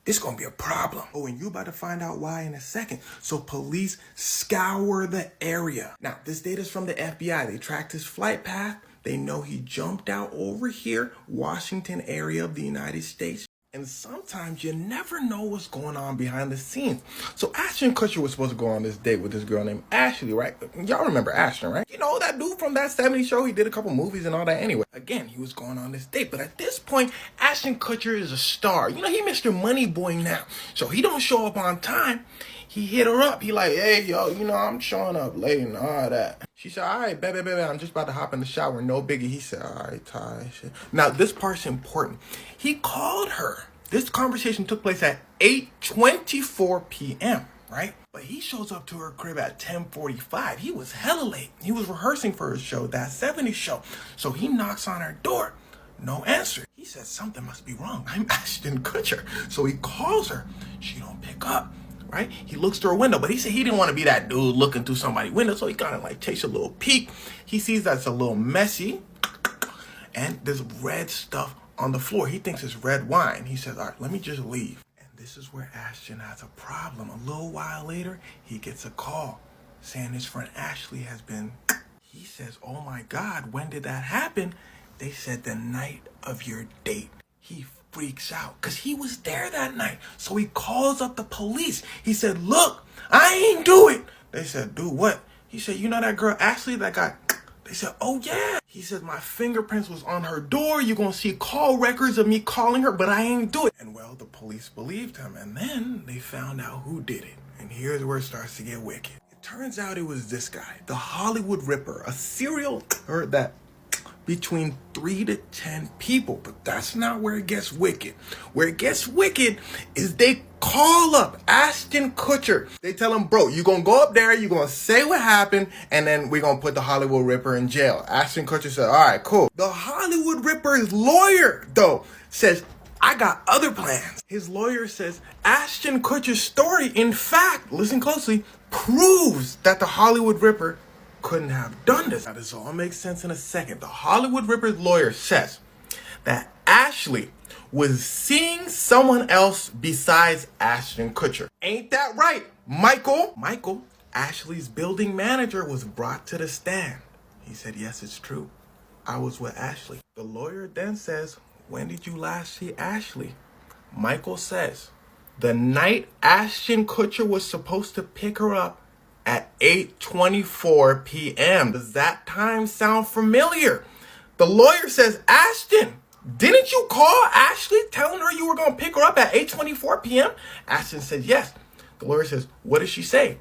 it's going to be a problem. Oh, and you're about to find out why in a second. So police scour the area. Now, this data's from the FBI. They tracked his flight path. They know he jumped out over here, Washington area of the United States. And sometimes you never know what's going on behind the scenes. So Ashton Kutcher was supposed to go on this date with this girl named Ashley, right? Y'all remember Ashton, right? You know, that dude from that 70s show. He did a couple movies and all that anyway. Again, he was going on this date. But at this point, Ashton Kutcher is a star. You know, he Mr. Money Boy now. So he don't show up on time. He hit her up. He like, hey, yo, you know, I'm showing up late and all that. She said, all right, baby, I'm just about to hop in the shower. No biggie. He said, all right, Ty. Now, this part's important. He called her. This conversation took place at 8:24 p.m., right? But he shows up to her crib at 10:45. He was hella late. He was rehearsing for his show, that 70s show. So he knocks on her door. No answer. He says, something must be wrong. I'm Ashton Kutcher. So he calls her. She don't pick up. Right? He looks through her window, but he said he didn't want to be that dude looking through somebody's window, so he kind of like takes a little peek. He sees that's a little messy, and there's red stuff on the floor. He thinks it's red wine. He says, all right, let me just leave. And this is where Ashton has a problem. A little while later, he gets a call saying his friend Ashley has been... He says, oh my God, when did that happen? They said the night of your date. He freaks out because he was there that night. So he calls up the police. He said, look, I ain't do it. They said, do what? He said, you know that girl Ashley that got... They said, oh yeah. He said, my fingerprints was on her door. You're going to see call records of me calling her, but I ain't do it. And well, the police believed him. And then they found out who did it. And here's where it starts to get wicked. It turns out it was this guy, the Hollywood Ripper, a serial killer that between 3 to 10 people. But that's not where it gets wicked. Where it gets wicked is they call up Ashton Kutcher. They tell him, bro, you're going to go up there, you're going to say what happened, and then we're going to put the Hollywood Ripper in jail. Ashton Kutcher said, all right, cool. The Hollywood Ripper's lawyer, though, says, I got other plans. His lawyer says Ashton Kutcher's story, in fact, listen closely, proves that the Hollywood Ripper couldn't have done this. Now, this all makes sense in a second. The Hollywood Ripper's lawyer says that Ashley was seeing someone else besides Ashton Kutcher. Ain't that right, Michael? Michael, Ashley's building manager, was brought to the stand. He said, yes, it's true. I was with Ashley. The lawyer then says, when did you last see Ashley? Michael says, the night Ashton Kutcher was supposed to pick her up at 8:24 p.m. Does that time sound familiar? The lawyer says, Ashton, didn't you call Ashley telling her you were going to pick her up at 8:24 p.m.? Ashton says, yes. The lawyer says, what did she say?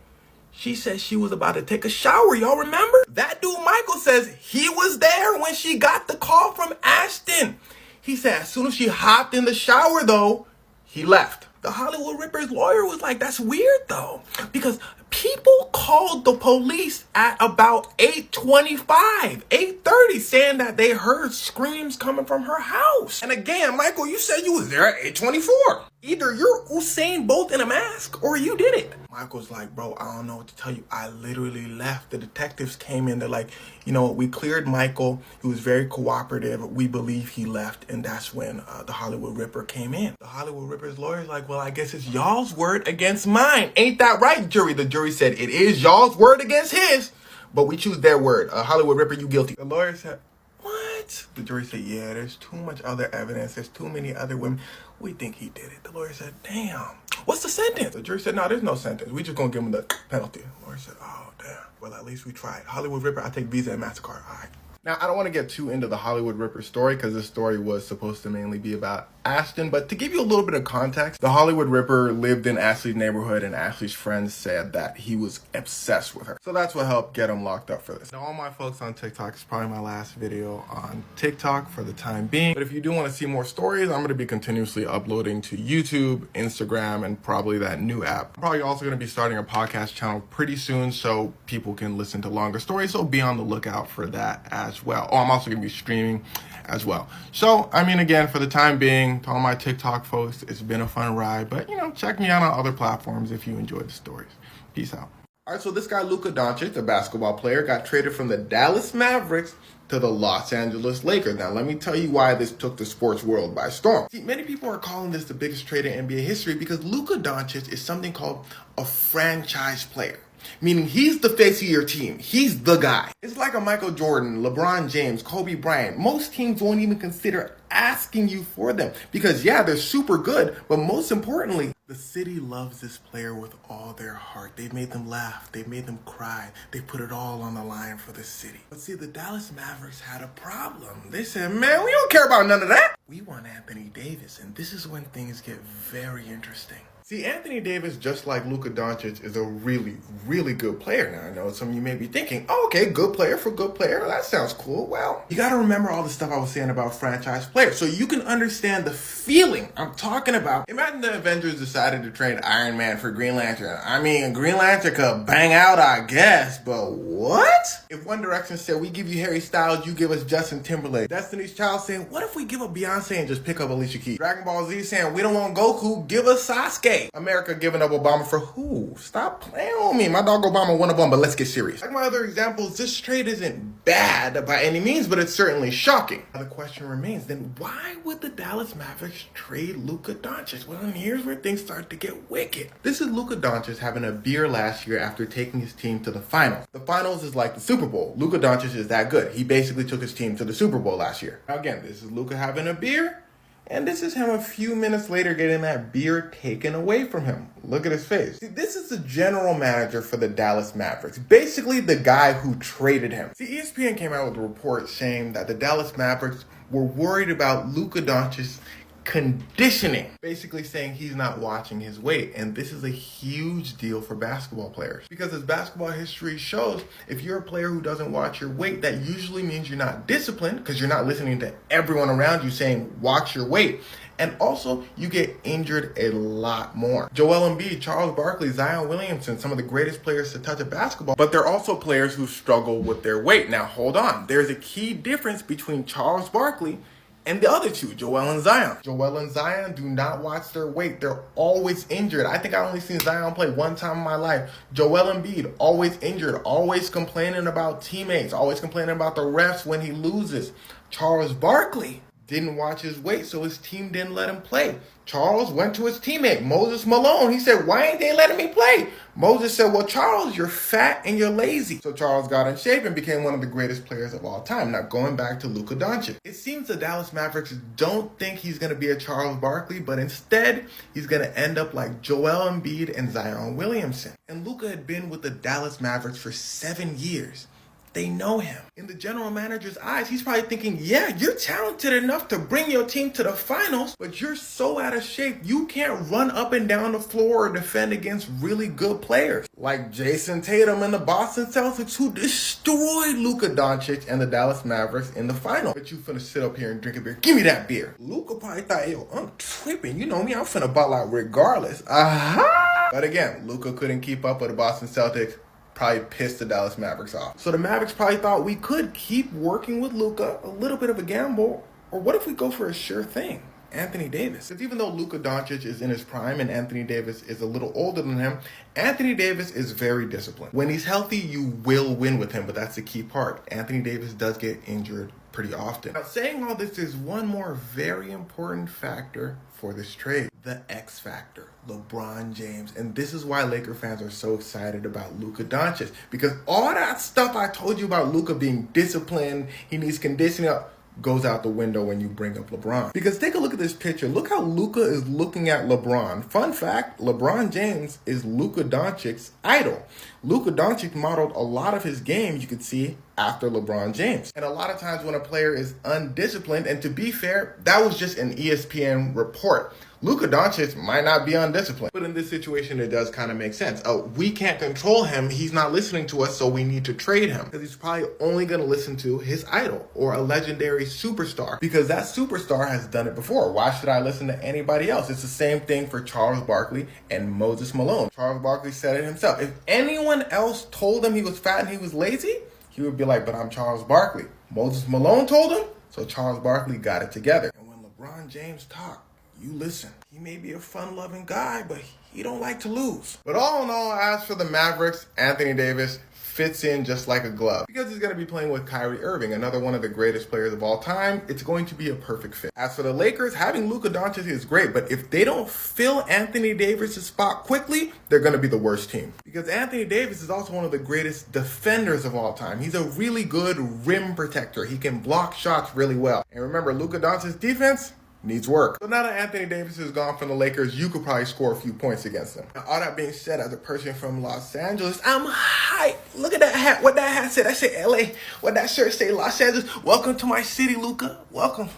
She says she was about to take a shower. Y'all remember? That dude Michael says he was there when she got the call from Ashton. He said as soon as she hopped in the shower, though, he left. The Hollywood Ripper's lawyer was like, that's weird, though, because people called the police at about 8:25, 8:30, saying that they heard screams coming from her house. And again, Michael, you said you was there at 8:24. Either you're Usain Bolt in a mask or you did it. Michael's like, bro, I don't know what to tell you. I literally left. The detectives came in. They're like, you know, we cleared Michael. He was very cooperative. We believe he left. And that's when the Hollywood Ripper came in. The Hollywood Ripper's lawyer's like, well, I guess it's y'all's word against mine. Ain't that right, jury? The jury said it is y'all's word against his, but we choose their word. Hollywood Ripper, you guilty. The lawyer said, what? The jury said, yeah, there's too much other evidence. There's too many other women. We think he did it. The lawyer said, damn, what's the sentence? The jury said, no, there's no sentence. We just gonna give him the penalty. The lawyer said, oh, damn. Well, at least we tried. Hollywood Ripper, I take Visa and MasterCard. All right. Now, I don't want to get too into the Hollywood Ripper story because this story was supposed to mainly be about Ashton. But to give you a little bit of context, the Hollywood Ripper lived in Ashley's neighborhood and Ashley's friends said that he was obsessed with her. So that's what helped get him locked up for this. Now, all my folks on TikTok, is probably my last video on TikTok for the time being. But if you do want to see more stories, I'm going to be continuously uploading to YouTube, Instagram, and probably that new app. I'm probably also going to be starting a podcast channel pretty soon so people can listen to longer stories. So be on the lookout for that as well. Oh, I'm also going to be streaming as well. So, I mean, again, for the time being, to all my TikTok folks, it's been a fun ride. But, you know, check me out on other platforms if you enjoy the stories. Peace out. All right, so this guy, Luka Doncic, the basketball player, got traded from the Dallas Mavericks to the Los Angeles Lakers. Now, let me tell you why this took the sports world by storm. See, many people are calling this the biggest trade in NBA history because Luka Doncic is something called a franchise player. Meaning he's the face of your team. He's the guy. It's like a Michael Jordan, LeBron James, Kobe Bryant. Most teams won't even consider asking you for them because, yeah, they're super good. But most importantly, the city loves this player with all their heart. They've made them laugh. They've made them cry. They put it all on the line for the city. But see, the Dallas Mavericks had a problem. They said, man, we don't care about none of that. We want Anthony Davis. And this is when things get very interesting. See, Anthony Davis, just like Luka Doncic, is a really, really good player. Now, I know some of you may be thinking, oh, okay, good player for good player. That sounds cool. Well, you got to remember all the stuff I was saying about franchise players so you can understand the feeling I'm talking about. Imagine the Avengers decided to trade Iron Man for Green Lantern. I mean, Green Lantern could bang out, I guess, but what? If One Direction said, we give you Harry Styles, you give us Justin Timberlake. Destiny's Child saying, what if we give up Beyonce and just pick up Alicia Keys? Dragon Ball Z saying, we don't want Goku, give us Sasuke. America giving up Obama for who? Stop playing on me. My dog Obama won a bum, but let's get serious. Like my other examples, this trade isn't bad by any means, but it's certainly shocking. Now the question remains, then why would the Dallas Mavericks trade Luka Doncic? Well, and here's where things start to get wicked. This is Luka Doncic having a beer last year after taking his team to the finals. The finals is like the Super Bowl. Luka Doncic is that good. He basically took his team to the Super Bowl last year. Now again, this is Luka having a beer. And this is him a few minutes later getting that beer taken away from him. Look at his face. See, this is the general manager for the Dallas Mavericks. Basically the guy who traded him. See, ESPN came out with a report saying that the Dallas Mavericks were worried about Luka Doncic's conditioning, basically saying he's not watching his weight. And this is a huge deal for basketball players, because as basketball history shows, if you're a player who doesn't watch your weight, that usually means you're not disciplined, because you're not listening to everyone around you saying watch your weight. And also, you get injured a lot more. Joel Embiid, Charles Barkley, Zion Williamson, some of the greatest players to touch a basketball, but they're also players who struggle with their weight. Now, hold on. There's a key difference between Charles Barkley and the other two, Joel and Zion. Joel and Zion do not watch their weight. They're always injured. I think I only seen Zion play one time in my life. Joel Embiid, always injured, always complaining about teammates, always complaining about the refs when he loses. Charles Barkley didn't watch his weight, so his team didn't let him play. Charles went to his teammate, Moses Malone. He said, why ain't they letting me play? Moses said, well, Charles, you're fat and you're lazy. So Charles got in shape and became one of the greatest players of all time. Now, going back to Luka Doncic. It seems the Dallas Mavericks don't think he's going to be a Charles Barkley, but instead, he's going to end up like Joel Embiid and Zion Williamson. And Luka had been with the Dallas Mavericks for 7 years. They know him. In the general manager's eyes, he's probably thinking, yeah, you're talented enough to bring your team to the finals, but you're so out of shape, you can't run up and down the floor or defend against really good players. Like Jason Tatum and the Boston Celtics, who destroyed Luka Doncic and the Dallas Mavericks in the final. But you finna sit up here and drink a beer. Give me that beer. Luka probably thought, yo, I'm tripping. You know me, I'm finna ball out regardless. Aha! But again, Luka couldn't keep up with the Boston Celtics. Probably pissed the Dallas Mavericks off. So the Mavericks probably thought we could keep working with Luka, a little bit of a gamble, or what if we go for a sure thing? Anthony Davis. Because even though Luka Doncic is in his prime and Anthony Davis is a little older than him, Anthony Davis is very disciplined. When he's healthy, you will win with him, but that's the key part. Anthony Davis does get injured pretty often. Now, saying all this, is one more very important factor for this trade. The X factor, LeBron James. And this is why Laker fans are so excited about Luka Doncic. Because all that stuff I told you about Luka being disciplined, he needs conditioning up, goes out the window when you bring up LeBron. Because take a look at this picture. Look how Luka is looking at LeBron. Fun fact, LeBron James is Luka Doncic's idol. Luka Doncic modeled a lot of his game, you could see, after LeBron James. And a lot of times when a player is undisciplined, and to be fair, that was just an ESPN report. Luka Doncic might not be undisciplined. But in this situation, it does kind of make sense. We can't control him. He's not listening to us, so we need to trade him. Because he's probably only going to listen to his idol or a legendary superstar. Because that superstar has done it before. Why should I listen to anybody else? It's the same thing for Charles Barkley and Moses Malone. Charles Barkley said it himself. If anyone else told him he was fat and he was lazy, he would be like, but I'm Charles Barkley. Moses Malone told him, so Charles Barkley got it together. And when LeBron James talked, you listen. He may be a fun-loving guy, but he don't like to lose. But all in all, as for the Mavericks, Anthony Davis fits in just like a glove. Because he's going to be playing with Kyrie Irving, another one of the greatest players of all time. It's going to be a perfect fit. As for the Lakers, having Luka Doncic is great, but if they don't fill Anthony Davis' spot quickly, they're going to be the worst team. Because Anthony Davis is also one of the greatest defenders of all time. He's a really good rim protector. He can block shots really well. And remember, Luka Doncic's defense needs work. So now that Anthony Davis is gone from the Lakers, you could probably score a few points against them. Now, all that being said, as a person from Los Angeles, I'm hyped. Look at that hat. What that hat said? I said LA. What that shirt say? Los Angeles. Welcome to my city, Luka. Welcome.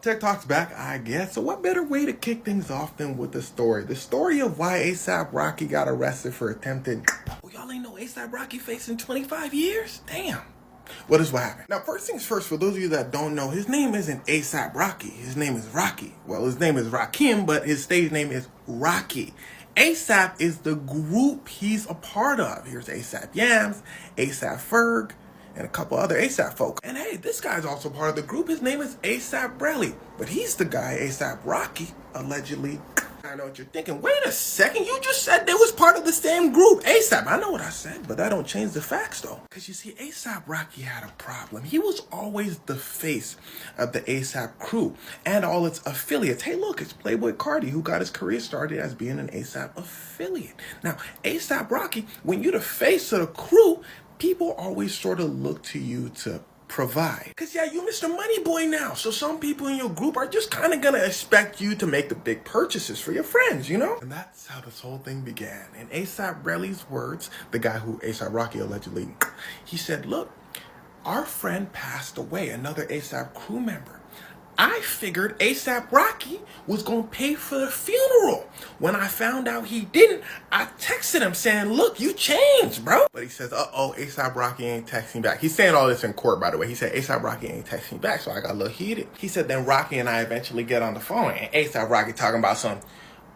TikTok's back, I guess. So what better way to kick things off than with the story? The story of why A$AP Rocky got arrested for attempted... Oh, y'all ain't know A$AP Rocky facing 25 years? Damn. What is what happened? Now, first things first, for those of you that don't know, his name isn't A$AP Rocky. His name is Rocky. Well, his name is Rakim, but his stage name is Rocky. A$AP is the group he's a part of. Here's A$AP Yams, A$AP Ferg, and a couple other A$AP folk. And hey, this guy's also part of the group. His name is A$AP Brelly, but he's the guy A$AP Rocky allegedly... I know what you're thinking. Wait a second. You just said they was part of the same group. A$AP. I know what I said, but that don't change the facts, though. Because you see, A$AP Rocky had a problem. He was always the face of the A$AP crew and all its affiliates. Hey, look, it's Playboy Cardi who got his career started as being an A$AP affiliate. Now, A$AP Rocky, when you're the face of the crew, people always sort of look to you to provide. Because, yeah, you Mr. Money Boy now. So some people in your group are just kind of going to expect you to make the big purchases for your friends, you know? And that's how this whole thing began. In A$AP Brelly's words, the guy who A$AP Rocky allegedly, he said, look, our friend passed away, another A$AP crew member. I figured ASAP Rocky was gonna pay for the funeral. When I found out he didn't, I texted him saying, look, you changed, bro. But he says, uh-oh, ASAP Rocky ain't texting back. He's saying all this in court, by the way. He said, ASAP Rocky ain't texting back, so I got a little heated. He said, then Rocky and I eventually get on the phone, and ASAP Rocky talking about something.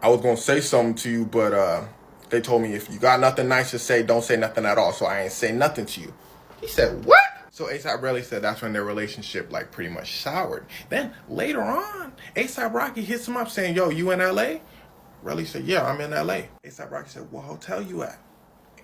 I was gonna say something to you, but they told me if you got nothing nice to say, don't say nothing at all, so I ain't say nothing to you. He said, what? So ASAP Rocky said that's when their relationship like pretty much soured. Then later on, ASAP Rocky hits him up saying, yo, you in LA? Relly said, yeah, I'm in LA. ASAP Rocky said, what hotel you at?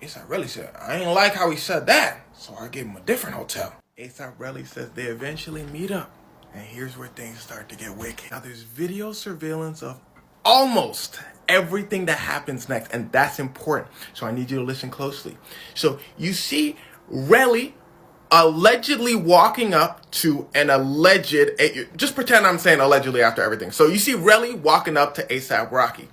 ASAP Relly said, I ain't like how he said that, so I gave him a different hotel. ASAP Relly says they eventually meet up, and here's where things start to get wicked. Now there's video surveillance of almost everything that happens next, and that's important, so I need you to listen closely. So you see Relly allegedly walking up to an alleged, just pretend I'm saying allegedly after everything. So you see Relly walking up to ASAP Rocky.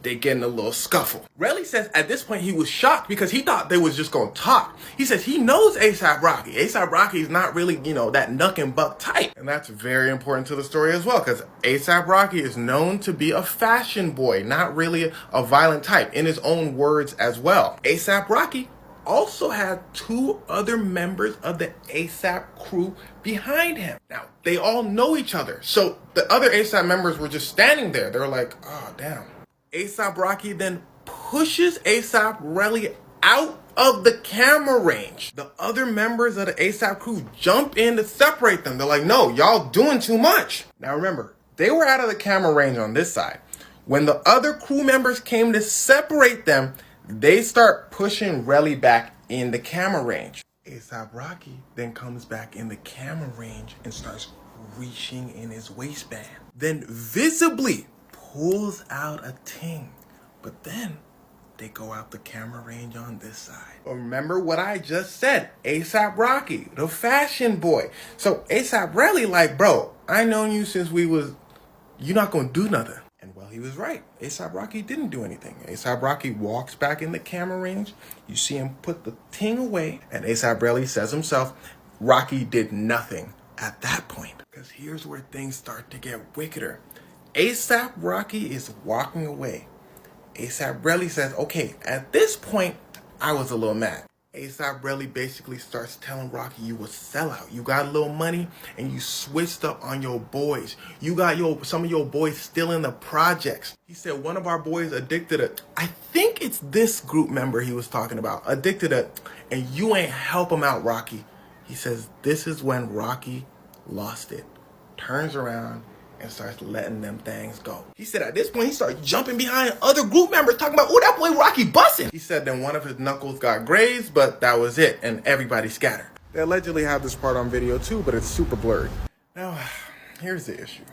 They get in a little scuffle. Relly says at this point he was shocked because he thought they was just gonna talk. He says he knows ASAP Rocky. ASAP Rocky is not really, that knuck and buck type. And that's very important to the story as well, because ASAP Rocky is known to be a fashion boy, not really a violent type, in his own words as well. ASAP Rocky also had two other members of the ASAP crew behind him. Now, they all know each other. So the other ASAP members were just standing there. They were like, oh, damn. ASAP Rocky then pushes ASAP Relly out of the camera range. The other members of the ASAP crew jump in to separate them. They're like, no, y'all doing too much. Now remember, they were out of the camera range on this side. When the other crew members came to separate them, they start pushing Relly back in the camera range. ASAP Rocky then comes back in the camera range and starts reaching in his waistband. Then visibly pulls out a ting. But then they go out the camera range on this side. Remember what I just said. ASAP Rocky, the fashion boy. So ASAP Relly like, bro, I known you since you're not gonna do nothing. And well, he was right. ASAP Rocky didn't do anything. ASAP Rocky walks back in the camera range. You see him put the ting away. And ASAP Relly says himself, Rocky did nothing at that point. Because here's where things start to get wickeder. ASAP Rocky is walking away. ASAP Relly says, okay, at this point, I was a little mad. ASAP Relly basically starts telling Rocky, you a sellout. You got a little money and you switched up on your boys. You got some of your boys still in the projects. He said one of our boys addicted to, I think it's this group member he was talking about, addicted to, and you ain't help him out, Rocky. He says this is when Rocky lost it. Turns around and starts letting them things go. He said at this point, he started jumping behind other group members talking about, oh, that boy Rocky busting. He said then one of his knuckles got grazed, but that was it, and everybody scattered. They allegedly have this part on video too, but it's super blurry. Now, here's the issue.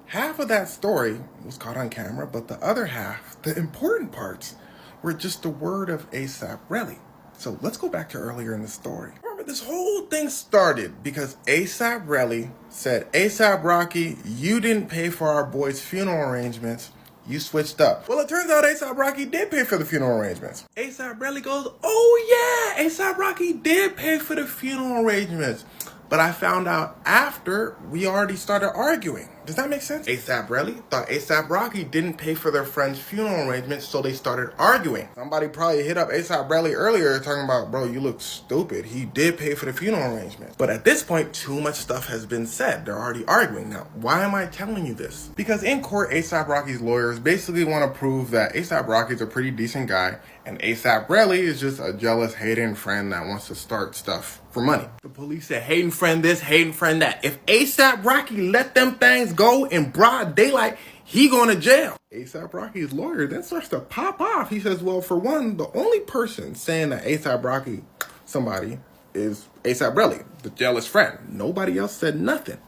Half of that story was caught on camera, but the other half, the important parts, were just the word of ASAP Relly. So let's go back to earlier in the story. Remember, this whole thing started because ASAP Relly said, ASAP Rocky, you didn't pay for our boy's funeral arrangements. You switched up. Well, it turns out ASAP Rocky did pay for the funeral arrangements. ASAP Relly goes, oh yeah, ASAP Rocky did pay for the funeral arrangements. But I found out after we already started arguing. Does that make sense? ASAP Relly thought ASAP Rocky didn't pay for their friend's funeral arrangements, so they started arguing. Somebody probably hit up ASAP Relly earlier talking about, bro, you look stupid. He did pay for the funeral arrangements. But at this point, too much stuff has been said. They're already arguing. Now, why am I telling you this? Because in court, ASAP Rocky's lawyers basically want to prove that ASAP Rocky's a pretty decent guy, and ASAP Relly is just a jealous, hating friend that wants to start stuff for money. The police said, hating friend this, hating friend that. If ASAP Rocky let them things go in broad daylight, he going to jail. ASAP Rocky's lawyer then starts to pop off. He says, well, for one, the only person saying that ASAP Rocky somebody is ASAP Relly, the jealous friend. Nobody else said nothing.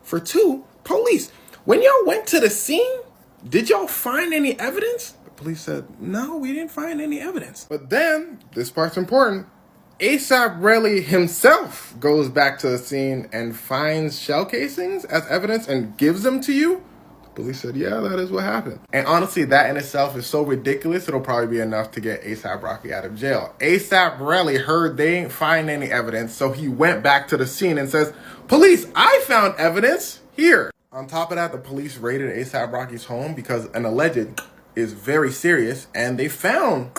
For two, police. When y'all went to the scene, did y'all find any evidence? The police said, no, we didn't find any evidence. But then, this part's important, ASAP Relly himself goes back to the scene and finds shell casings as evidence and gives them to you. The police said, yeah, that is what happened. And honestly, that in itself is so ridiculous, it'll probably be enough to get ASAP Rocky out of jail. ASAP Relly heard they didn't find any evidence, so he went back to the scene and says, police, I found evidence here. On top of that, the police raided A$AP Rocky's home because an alleged is very serious, and they found,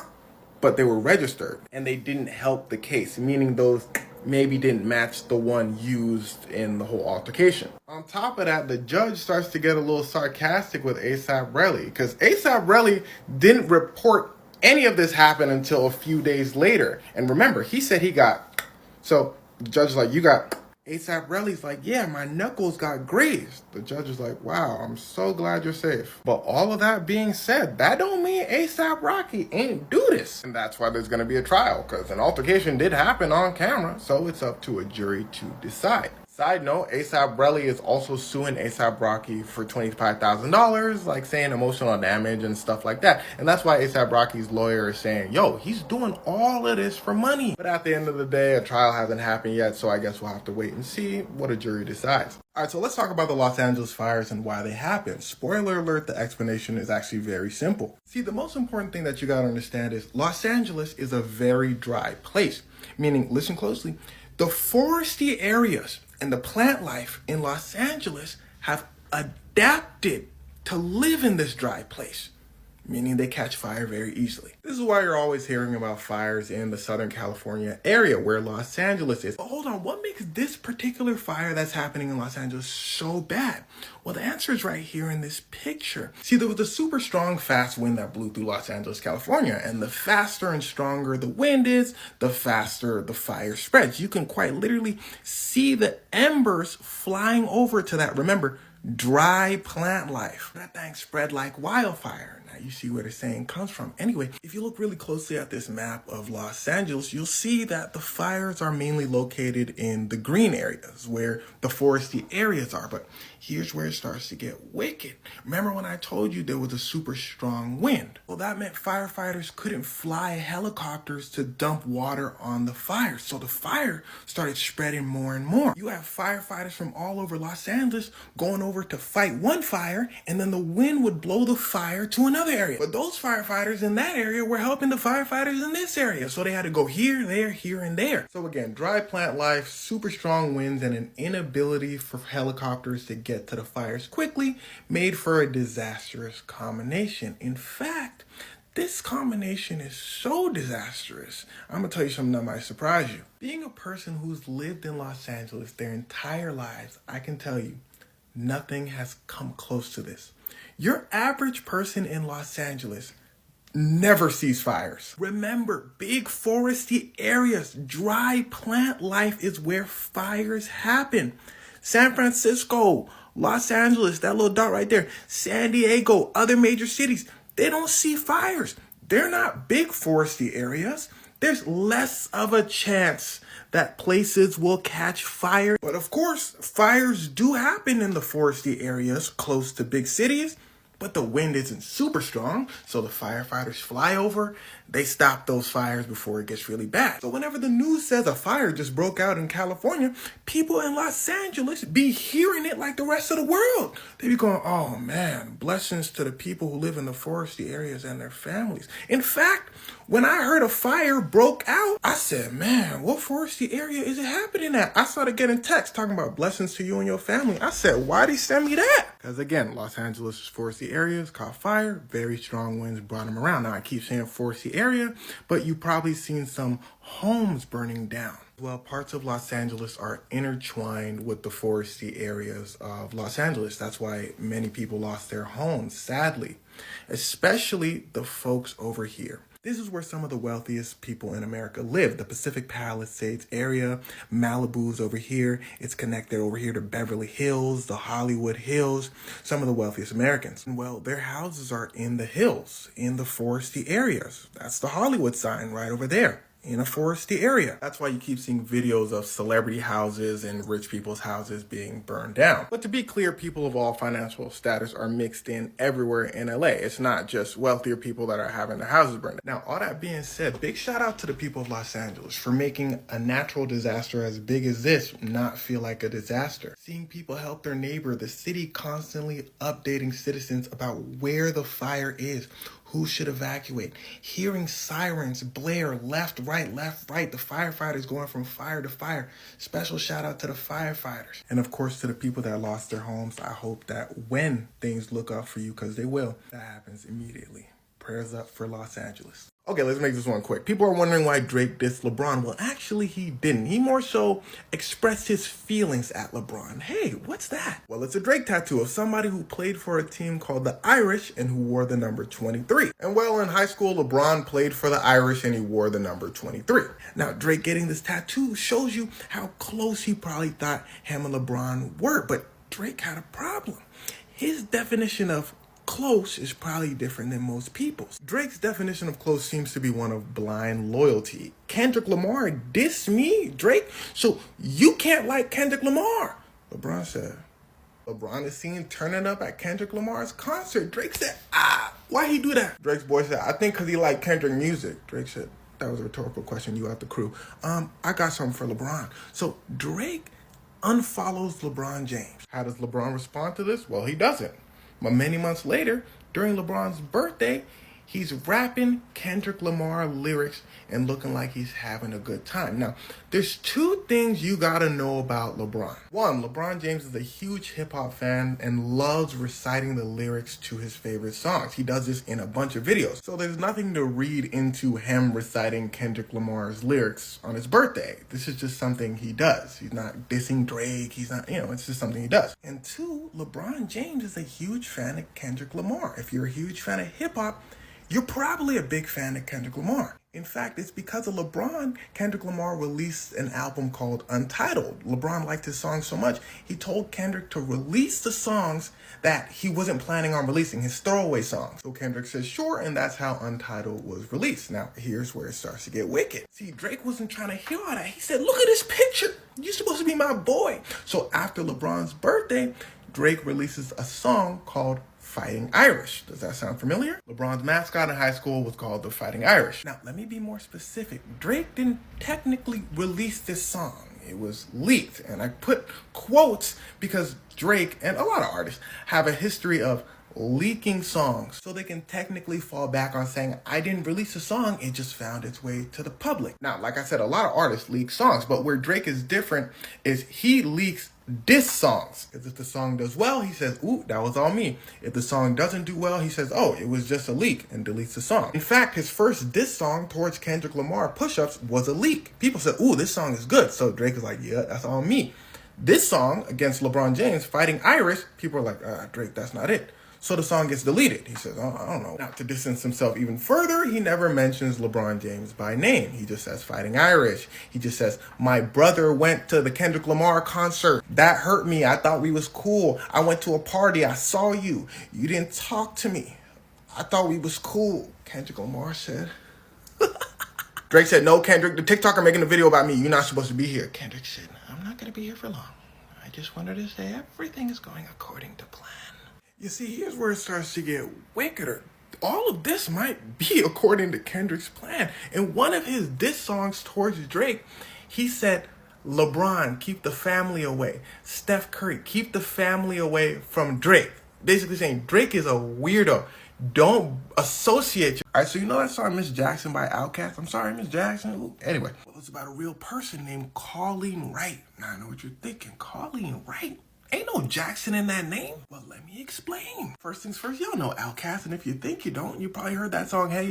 but they were registered, and they didn't help the case, meaning those maybe didn't match the one used in the whole altercation. On top of that, the judge starts to get a little sarcastic with A$AP Rocky, because A$AP Rocky didn't report any of this happened until a few days later. And remember, he said he got, so the judge is like, you got. A$AP Rocky's like, yeah, my knuckles got grazed. The judge is like, wow, I'm so glad you're safe. But all of that being said, that don't mean A$AP Rocky ain't do this. And that's why there's gonna be a trial, because an altercation did happen on camera, so it's up to a jury to decide. Side note, A$AP Rocky is also suing A$AP Rocky for $25,000, like saying emotional damage and stuff like that. And that's why A$AP Rocky's lawyer is saying, yo, he's doing all of this for money. But at the end of the day, a trial hasn't happened yet, so I guess we'll have to wait and see what a jury decides. All right, so let's talk about the Los Angeles fires and why they happened. Spoiler alert, the explanation is actually very simple. See, the most important thing that you gotta understand is Los Angeles is a very dry place, meaning, listen closely, the foresty areas and the plant life in Los Angeles have adapted to live in this dry place, meaning they catch fire very easily. This is why you're always hearing about fires in the Southern California area where Los Angeles is. But hold on, what makes this particular fire that's happening in Los Angeles so bad? Well, the answer is right here in this picture. See, there was a super strong, fast wind that blew through Los Angeles, California, and the faster and stronger the wind is, the faster the fire spreads. You can quite literally see the embers flying over to that, remember, dry plant life. That thing spread like wildfire. Now you see where the saying comes from. Anyway, if you look really closely at this map of Los Angeles, you'll see that the fires are mainly located in the green areas where the foresty areas are. But here's where it starts to get wicked. Remember when I told you there was a super strong wind? Well, that meant firefighters couldn't fly helicopters to dump water on the fire. So the fire started spreading more and more. You have firefighters from all over Los Angeles going over to fight one fire, and then the wind would blow the fire to another area. But those firefighters in that area were helping the firefighters in this area. So they had to go here, there, here, and there. So again, dry plant life, super strong winds, and an inability for helicopters to get to the fires quickly made for a disastrous combination. In fact, this combination is so disastrous. I'm gonna tell you something that might surprise you. Being a person who's lived in Los Angeles their entire lives, I can tell you, nothing has come close to this. Your average person in Los Angeles never sees fires. Remember, big foresty areas, dry plant life is where fires happen. San Francisco, Los Angeles, that little dot right there, San Diego, other major cities, they don't see fires. They're not big foresty areas. There's less of a chance that places will catch fire. But of course, fires do happen in the foresty areas close to big cities, but the wind isn't super strong, so the firefighters fly over, they stop those fires before it gets really bad. So whenever the news says a fire just broke out in California, people in Los Angeles be hearing it like the rest of the world. They be going, oh man, blessings to the people who live in the foresty areas and their families. In fact, when I heard a fire broke out, I said, man, what foresty area is it happening at? I started getting texts talking about blessings to you and your family. I said, why'd he send me that? Because again, Los Angeles' foresty areas caught fire, very strong winds brought them around. Now I keep saying foresty area, but you've probably seen some homes burning down. Well, parts of Los Angeles are intertwined with the foresty areas of Los Angeles. That's why many people lost their homes, sadly, especially the folks over here. This is where some of the wealthiest people in America live. The Pacific Palisades area, Malibu's over here. It's connected over here to Beverly Hills, the Hollywood Hills, some of the wealthiest Americans. Well, their houses are in the hills, in the foresty areas. That's the Hollywood sign right over there, in a foresty area. That's why you keep seeing videos of celebrity houses and rich people's houses being burned down. But to be clear, people of all financial status are mixed in everywhere in LA. It's not just wealthier people that are having their houses burned down. Now, all that being said, big shout out to the people of Los Angeles for making a natural disaster as big as this not feel like a disaster. Seeing people help their neighbor, the city constantly updating citizens about where the fire is, who should evacuate, hearing sirens blare left, right, the firefighters going from fire to fire. Special shout out to the firefighters. And of course to the people that lost their homes. I hope that when things look up for you, because they will, that happens immediately. Prayers up for Los Angeles. Okay, let's make this one quick. People are wondering why Drake dissed LeBron. Well, actually, he didn't. He more so expressed his feelings at LeBron. Hey, what's that? Well, it's a Drake tattoo of somebody who played for a team called the Irish and who wore the number 23. And well, in high school, LeBron played for the Irish and he wore the number 23. Now, Drake getting this tattoo shows you how close he probably thought him and LeBron were. But Drake had a problem. His definition of close is probably different than most people's. Drake's definition of close seems to be one of blind loyalty. Kendrick Lamar dissed me, Drake, so you can't like Kendrick Lamar. LeBron said. LeBron is seen turning up at Kendrick Lamar's concert. Drake said, why he do that? Drake's boy said, I think because he liked Kendrick music. Drake said, that was a rhetorical question, you out the crew. I got something for LeBron. So Drake unfollows LeBron James. How does LeBron respond to this? Well, he doesn't. But many months later, during LeBron's birthday, he's rapping Kendrick Lamar lyrics and looking like he's having a good time. Now, there's two things you gotta know about LeBron. One, LeBron James is a huge hip-hop fan and loves reciting the lyrics to his favorite songs. He does this in a bunch of videos. So there's nothing to read into him reciting Kendrick Lamar's lyrics on his birthday. This is just something he does. He's not dissing Drake. He's not, it's just something he does. And two, LeBron James is a huge fan of Kendrick Lamar. If you're a huge fan of hip-hop, you're probably a big fan of Kendrick Lamar. In fact, it's because of LeBron, Kendrick Lamar released an album called Untitled. LeBron liked his song so much, he told Kendrick to release the songs that he wasn't planning on releasing, his throwaway songs. So Kendrick said sure, and that's how Untitled was released. Now, here's where it starts to get wicked. See, Drake wasn't trying to hear all that. He said, look at this picture. You're supposed to be my boy. So after LeBron's birthday, Drake releases a song called Fighting Irish. Does that sound familiar? LeBron's mascot in high school was called the Fighting Irish. Now, let me be more specific. Drake didn't technically release this song. It was leaked. And I put quotes because Drake and a lot of artists have a history of leaking songs so they can technically fall back on saying, I didn't release a song, it just found its way to the public. Now, like I said, a lot of artists leak songs, but where Drake is different is he leaks diss songs. Because if the song does well, he says, ooh, that was all me. If the song doesn't do well, he says, oh, it was just a leak, and deletes the song. In fact, his first diss song towards Kendrick Lamar, Push-Ups, was a leak. People said, ooh, this song is good. So Drake is like, yeah, that's all me. This song against LeBron James, Fighting Irish, people are like, Drake, that's not it. So the song gets deleted. He says, oh, I don't know. Now, to distance himself even further, he never mentions LeBron James by name. He just says Fighting Irish. He just says, my brother went to the Kendrick Lamar concert. That hurt me. I thought we was cool. I went to a party. I saw you. You didn't talk to me. I thought we was cool. Kendrick Lamar said. Drake said, no, Kendrick, the TikToker making a video about me. You're not supposed to be here. Kendrick said, I'm not going to be here for long. I just wanted to say everything is going according to plan. You see, here's where it starts to get wickeder. All of this might be according to Kendrick's plan. In one of his diss songs towards Drake, he said, LeBron, keep the family away. Steph Curry, keep the family away from Drake. Basically saying Drake is a weirdo. Don't associate you. All right, so you know that song Miss Jackson by Outkast? I'm sorry, Miss Jackson. Ooh. Anyway, well, it's about a real person named Colleen Wright. Now I know what you're thinking. Colleen Wright? Ain't no Jackson in that name. Well, let me explain. First things first, y'all know Outkast, and if you think you don't, you probably heard that song, Hey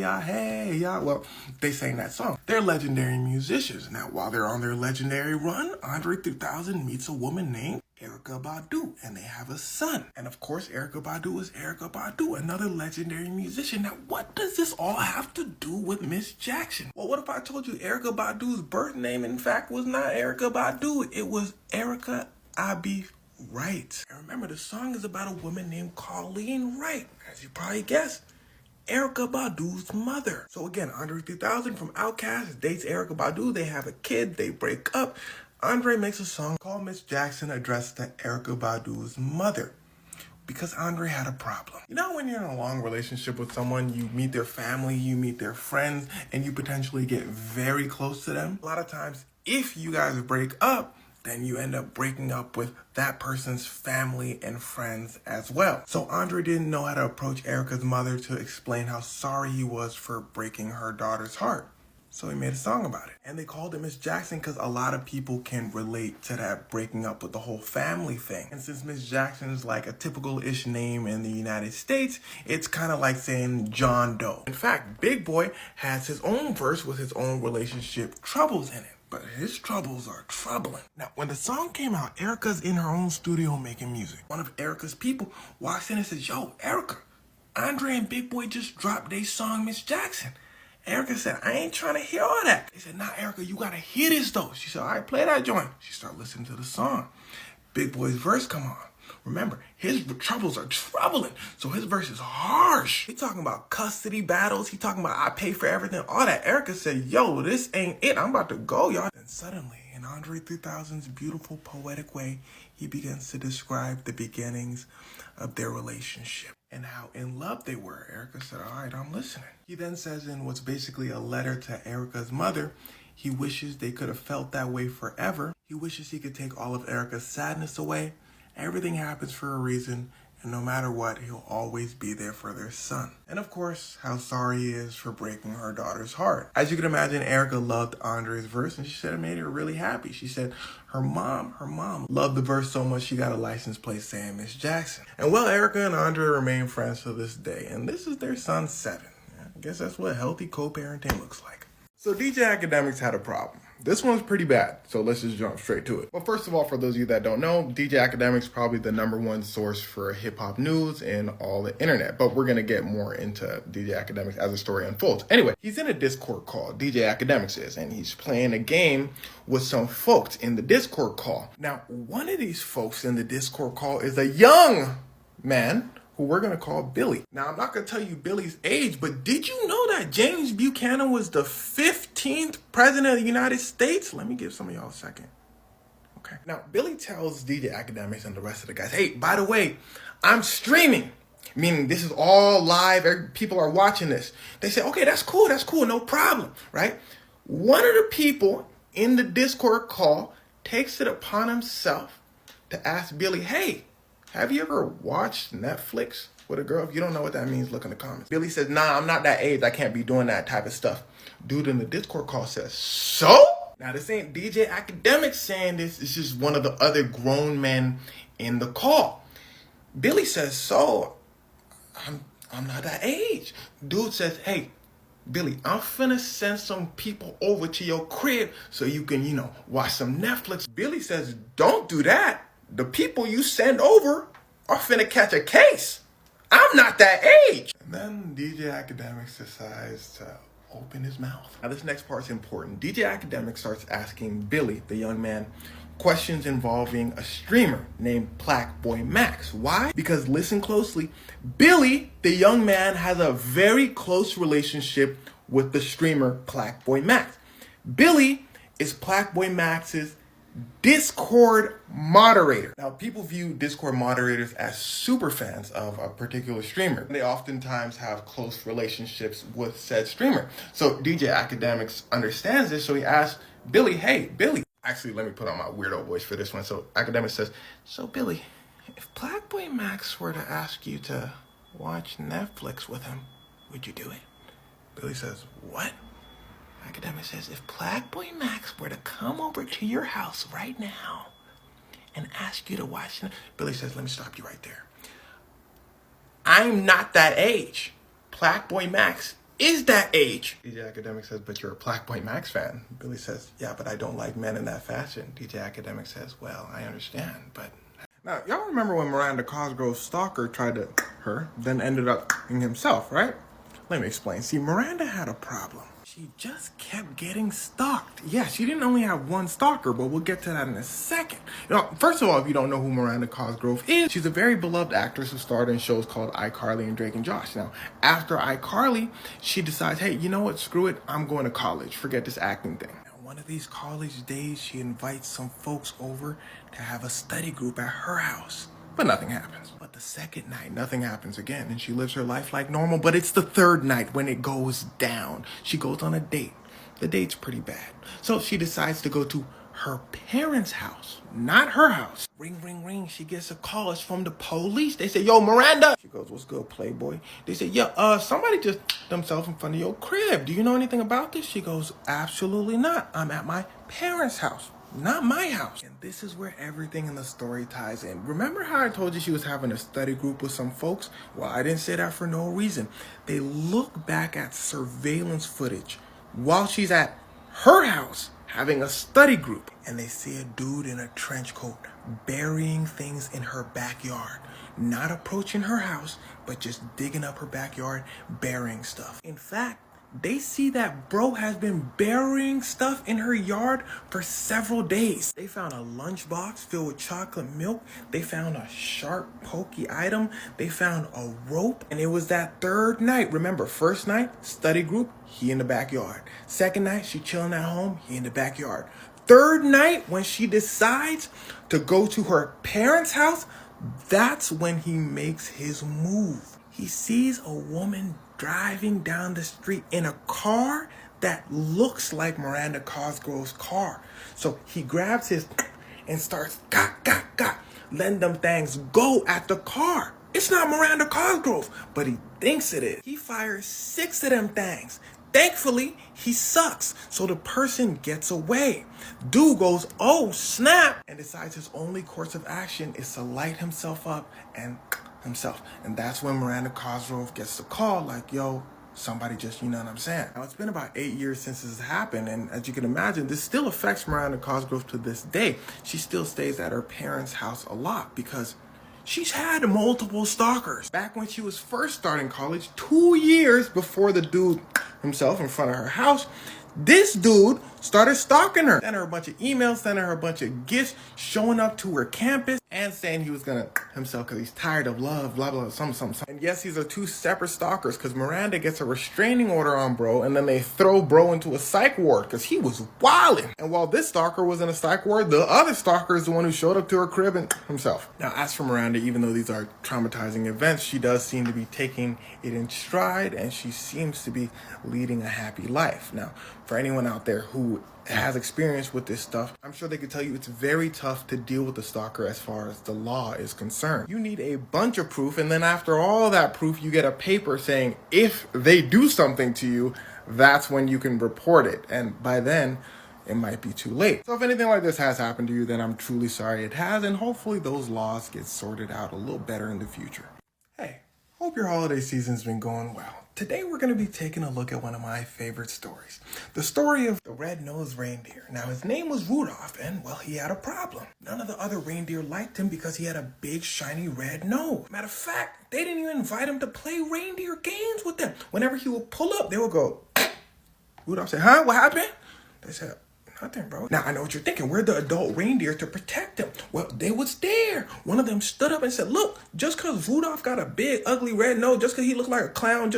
Ya. Well, they sang that song. They're legendary musicians. Now, while they're on their legendary run, Andre 3000 meets a woman named Erykah Badu, and they have a son. And of course, Erykah Badu is Erykah Badu, another legendary musician. Now, what does this all have to do with Miss Jackson? Well, what if I told you Erykah Badu's birth name, in fact, was not Erykah Badu? It was Erykah Abi Wright. And remember, the song is about a woman named Colleen Wright. As you probably guessed, Erykah Badu's mother. So again, Andre 3000 from Outkast dates Erykah Badu. They have a kid. They break up. Andre makes a song called Miss Jackson addressed to Erykah Badu's mother. Because Andre had a problem. You know, when you're in a long relationship with someone, you meet their family, you meet their friends, and you potentially get very close to them. A lot of times, if you guys break up, then you end up breaking up with that person's family and friends as well. So Andre didn't know how to approach Erica's mother to explain how sorry he was for breaking her daughter's heart. So he made a song about it. And they called it Miss Jackson because a lot of people can relate to that breaking up with the whole family thing. And since Miss Jackson is like a typical-ish name in the United States, it's kind of like saying John Doe. In fact, Big Boy has his own verse with his own relationship troubles in it. But his troubles are troubling. Now, when the song came out, Erica's in her own studio making music. One of Erica's people walks in and says, "Yo, Erica, Andre and Big Boy just dropped their song, Miss Jackson." Erica said, "I ain't trying to hear all that." They said, "Nah, Erica, you gotta hear this though." She said, "All right, play that joint." She started listening to the song. Big Boy's verse come on. Remember, his troubles are troubling, so his verse is harsh. He talking about custody battles. He talking about I pay for everything, all that. Erica said, "Yo, this ain't it. I'm about to go, y'all." And suddenly, in Andre 3000's beautiful, poetic way, he begins to describe the beginnings of their relationship and how in love they were. Erica said, "All right, I'm listening." He then says in what's basically a letter to Erica's mother, he wishes they could have felt that way forever. He wishes he could take all of Erica's sadness away. Everything happens for a reason, and no matter what, he'll always be there for their son. And of course, how sorry he is for breaking her daughter's heart. As you can imagine, Erica loved Andre's verse, and she said it made her really happy. She said her mom loved the verse so much she got a license plate saying Miss Jackson. And well, Erica and Andre remain friends to this day, and this is their son, 7. I guess that's what healthy co-parenting looks like. So DJ Academics had a problem. This one's pretty bad, so let's just jump straight to it. Well, first of all, for those of you that don't know, DJ Academics is probably the #1 source for hip-hop news and all the internet, but we're going to get more into DJ Academics as the story unfolds. Anyway, he's in a Discord call, DJ Academics is, and he's playing a game with some folks in the Discord call. Now, one of these folks in the Discord call is a young man who we're going to call Billy. Now, I'm not going to tell you Billy's age, but did you know that James Buchanan was the 15th president of the United States? Let me give some of y'all a second. Okay. Now, Billy tells DJ Academics and the rest of the guys, "Hey, by the way, I'm streaming." Meaning this is all live. People are watching this. They say, "Okay, that's cool, no problem," right? One of the people in the Discord call takes it upon himself to ask Billy, "Hey, have you ever watched Netflix with a girl?" If you don't know what that means, look in the comments. Billy says, "Nah, I'm not that age. I can't be doing that type of stuff." Dude in the Discord call says, "So?" Now, this ain't DJ Academics saying this. It's just one of the other grown men in the call. Billy says, "So, I'm not that age." Dude says, "Hey, Billy, I'm finna send some people over to your crib so you can, watch some Netflix." Billy says, "Don't do that. The people you send over are finna catch a case. I'm not that age." And then DJ Academics decides to open his mouth. Now, this next part's important. DJ Academics starts asking Billy, the young man, questions involving a streamer named Black Boy Max. Why? Because listen closely. Billy, the young man, has a very close relationship with the streamer Black Boy Max. Billy is Black Boy Max's Discord moderator. Now, people view Discord moderators as super fans of a particular streamer. They oftentimes have close relationships with said streamer. So DJ Academics understands this, so he asks Billy, "Hey, Billy." Actually, let me put on my weirdo voice for this one. So Academics says, "So Billy, if Black Boy Max were to ask you to watch Netflix with him, would you do it?" Billy says, "What?" Academic says, "If Black Boy Max were to come over to your house right now and ask you to watch," Billy says, "Let me stop you right there. I'm not that age. Black Boy Max is that age." DJ Academic says, "But you're a Black Boy Max fan." Billy says, "Yeah, but I don't like men in that fashion." DJ Academic says, "Well, I understand, but..." Now, y'all remember when Miranda Cosgrove's stalker tried to her, then ended up himself, right? Let me explain. See, Miranda had a problem. She just kept getting stalked. Yeah, she didn't only have one stalker, but we'll get to that in a second. First of all, if you don't know who Miranda Cosgrove is, she's a very beloved actress who starred in shows called iCarly and Drake and Josh. Now, after iCarly, she decides, hey, you know what? Screw it. I'm going to college. Forget this acting thing. Now, one of these college days, she invites some folks over to have a study group at her house. But nothing happens. But the second night, nothing happens again. And she lives her life like normal. But it's the third night when it goes down. She goes on a date. The date's pretty bad. So she decides to go to her parents' house, not her house. Ring, ring, ring. She gets a call. It's from the police. They say, yo, Miranda. She goes, what's good, Playboy? They say, yeah, somebody just themselves in front of your crib. Do you know anything about this? She goes, absolutely not. I'm at my parents' house, not my house. And this is where everything in the story ties in. Remember how I told you she was having a study group with some folks? Well, I didn't say that for no reason. They look back at surveillance footage while she's at her house having a study group, and they see a dude in a trench coat burying things in her backyard, not approaching her house, but just digging up her backyard, burying stuff. In fact, they see that bro has been burying stuff in her yard for several days. They found a lunchbox filled with chocolate milk. They found a sharp, pokey item. They found a rope. And it was that third night. Remember, first night, study group, he in the backyard. Second night, she chilling at home, he in the backyard. Third night, when she decides to go to her parents' house, that's when he makes his move. He sees a woman driving down the street in a car that looks like Miranda Cosgrove's car. So he grabs his and starts letting them things go at the car. It's not Miranda Cosgrove, but he thinks it is. He fires 6 of them things. Thankfully, he sucks, so the person gets away. Dude goes, oh snap, and decides his only course of action is to light himself up and himself. And that's when Miranda Cosgrove gets the call, like, yo, somebody just, you know what I'm saying? Now, it's been about 8 years since this happened, and as you can imagine, this still affects Miranda Cosgrove to this day. She still stays at her parents' house a lot because she's had multiple stalkers. Back when she was first starting college, 2 years before the dude himself in front of her house, this dude started stalking her. Sent her a bunch of emails, sent her a bunch of gifts, showing up to her campus and saying he was gonna himself because he's tired of love, blah, blah, something. And yes, these are 2 separate stalkers because Miranda gets a restraining order on bro, and then they throw bro into a psych ward because he was wilding. And while this stalker was in a psych ward, the other stalker is the one who showed up to her crib and himself. Now, as for Miranda, even though these are traumatizing events, she does seem to be taking it in stride, and she seems to be leading a happy life. Now, for anyone out there who has experience with this stuff, I'm sure they could tell you it's very tough to deal with a stalker as far as the law is concerned. You need a bunch of proof, and then after all that proof, you get a paper saying if they do something to you, that's when you can report it. And by then, it might be too late. So if anything like this has happened to you, then I'm truly sorry it has, and hopefully those laws get sorted out a little better in the future. Hey, hope your holiday season's been going well. Today we're going to be taking a look at one of my favorite stories. The story of the red-nosed reindeer. Now his name was Rudolph, and well, he had a problem. None of the other reindeer liked him because he had a big shiny red nose. Matter of fact, they didn't even invite him to play reindeer games with them. Whenever he would pull up, they would go, Rudolph said, huh, what happened? They said, nothing, bro. Now, I know what you're thinking. We're the adult reindeer to protect him. Well, they was there. One of them stood up and said, look, just because Rudolph got a big, ugly red nose, just because he looked like a clown,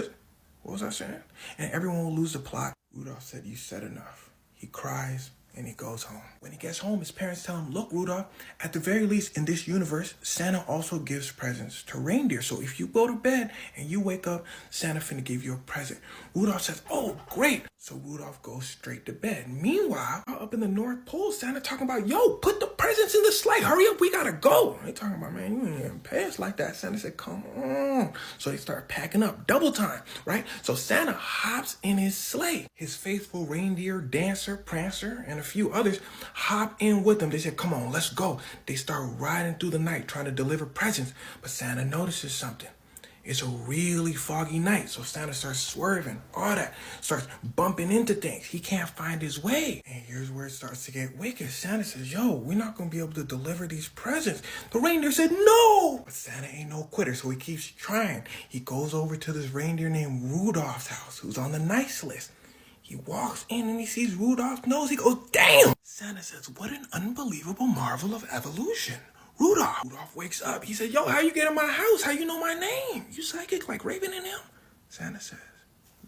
what was I saying? And everyone will lose the plot. Rudolph said, you said enough. He cries and he goes home. When he gets home, his parents tell him, look, Rudolph, at the very least in this universe, Santa also gives presents to reindeer. So if you go to bed and you wake up, Santa finna give you a present. Rudolph says, oh, great. So Rudolph goes straight to bed. Meanwhile, up in the North Pole, Santa talking about, yo, put the presents in the sleigh. Hurry up, we gotta go. They talking about, man, you ain't even pay us like that. Santa said, come on. So they start packing up, double time, right? So Santa hops in his sleigh. His faithful reindeer, Dancer, Prancer, and a few others hop in with him. They said, come on, let's go. They start riding through the night trying to deliver presents. But Santa notices something. It's a really foggy night, so Santa starts swerving, all that, starts bumping into things. He can't find his way. And here's where it starts to get wicked. Santa says, yo, we're not going to be able to deliver these presents. The reindeer said, no! But Santa ain't no quitter, so he keeps trying. He goes over to this reindeer named Rudolph's house, who's on the nice list. He walks in and he sees Rudolph's nose. He goes, damn! Santa says, what an unbelievable marvel of evolution. Rudolph wakes up. He said, yo, how you get in my house? How you know my name? You psychic like Raven and him? Santa says,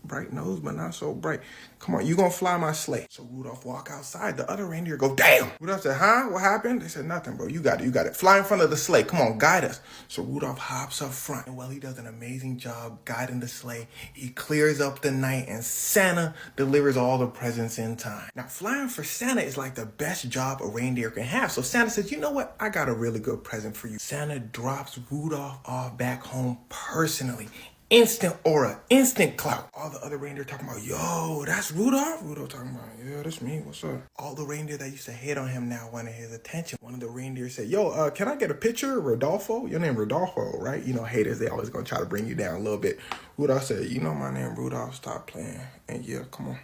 bright nose, but not so bright. Come on, you gonna fly my sleigh. So Rudolph walk outside. The other reindeer go, damn. Rudolph said, huh? What happened? They said, nothing, bro. You got it. You got it. Fly in front of the sleigh. Come on, guide us. So Rudolph hops up front. And while he does an amazing job guiding the sleigh, he clears up the night and Santa delivers all the presents in time. Now, flying for Santa is like the best job a reindeer can have. So Santa says, you know what? I got a really good present for you. Santa drops Rudolph off back home personally. Instant aura, instant clout. All the other reindeer talking about, yo, that's Rudolph? Rudolph talking about, yeah, that's me, what's up? All the reindeer that used to hate on him now wanted his attention. One of the reindeer said, yo, can I get a picture, Rodolfo? Your name Rodolfo, right? You know, haters, they always gonna try to bring you down a little bit. Rudolph said, you know my name, Rudolph, stop playing. And yeah, come on.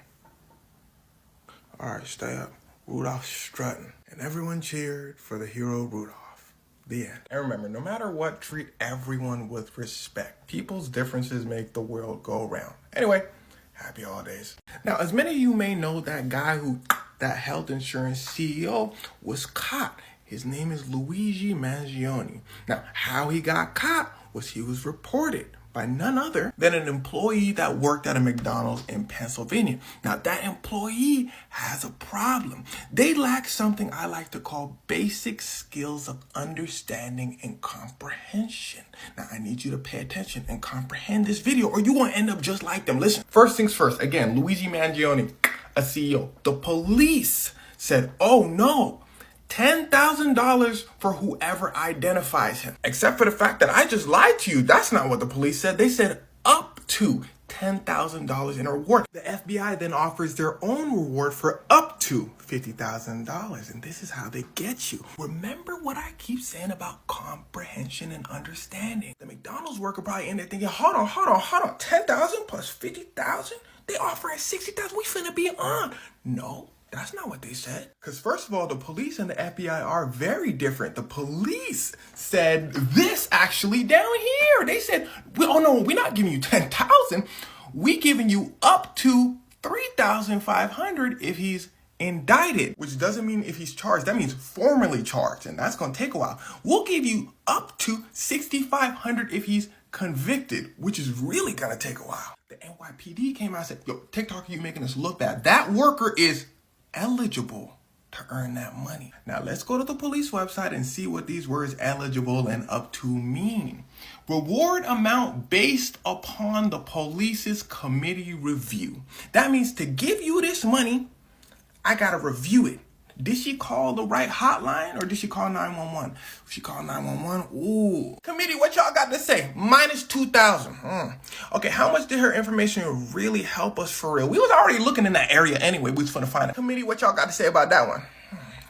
All right, stay up. Rudolph strutting. And everyone cheered for the hero Rudolph. The end. And remember, no matter what, treat everyone with respect. People's differences make the world go round. Anyway, happy holidays. Now, as many of you may know, that health insurance CEO was caught. His name is Luigi Mangione. Now, how he got caught was he was reported by none other than an employee that worked at a McDonald's in Pennsylvania. Now, that employee has a problem. They lack something I like to call basic skills of understanding and comprehension. Now, I need you to pay attention and comprehend this video or you won't end up just like them. Listen, first things first. Again, Luigi Mangione, a CEO. The police said, oh no, $10,000 for whoever identifies him. Except for the fact that I just lied to you. That's not what the police said. They said up to $10,000 in a reward. The FBI then offers their own reward for up to $50,000. And this is how they get you. Remember what I keep saying about comprehension and understanding. The McDonald's worker probably in there thinking, hold on. 10,000 plus 50,000? They offering 60,000. We finna be on. No. That's not what they said. Because first of all, the police and the FBI are very different. The police said this actually down here. They said, oh no, we're not giving you 10,000. We giving you up to 3,500 if he's indicted, which doesn't mean if he's charged. That means formally charged, and that's going to take a while. We'll give you up to 6,500 if he's convicted, which is really going to take a while. The NYPD came out and said, yo, TikTok, you making us look bad. That worker is eligible to earn that money. Now let's go to the police website and see what these words eligible and up to mean. Reward amount based upon the police's committee review. That means to give you this money, I gotta review it. Did she call the right hotline or did she call 911? If she called 911, ooh. Committee, what y'all got to say? Minus 2,000. Okay, how much did her information really help us for real? We was already looking in that area anyway. We was gonna find out. Committee, what y'all got to say about that one?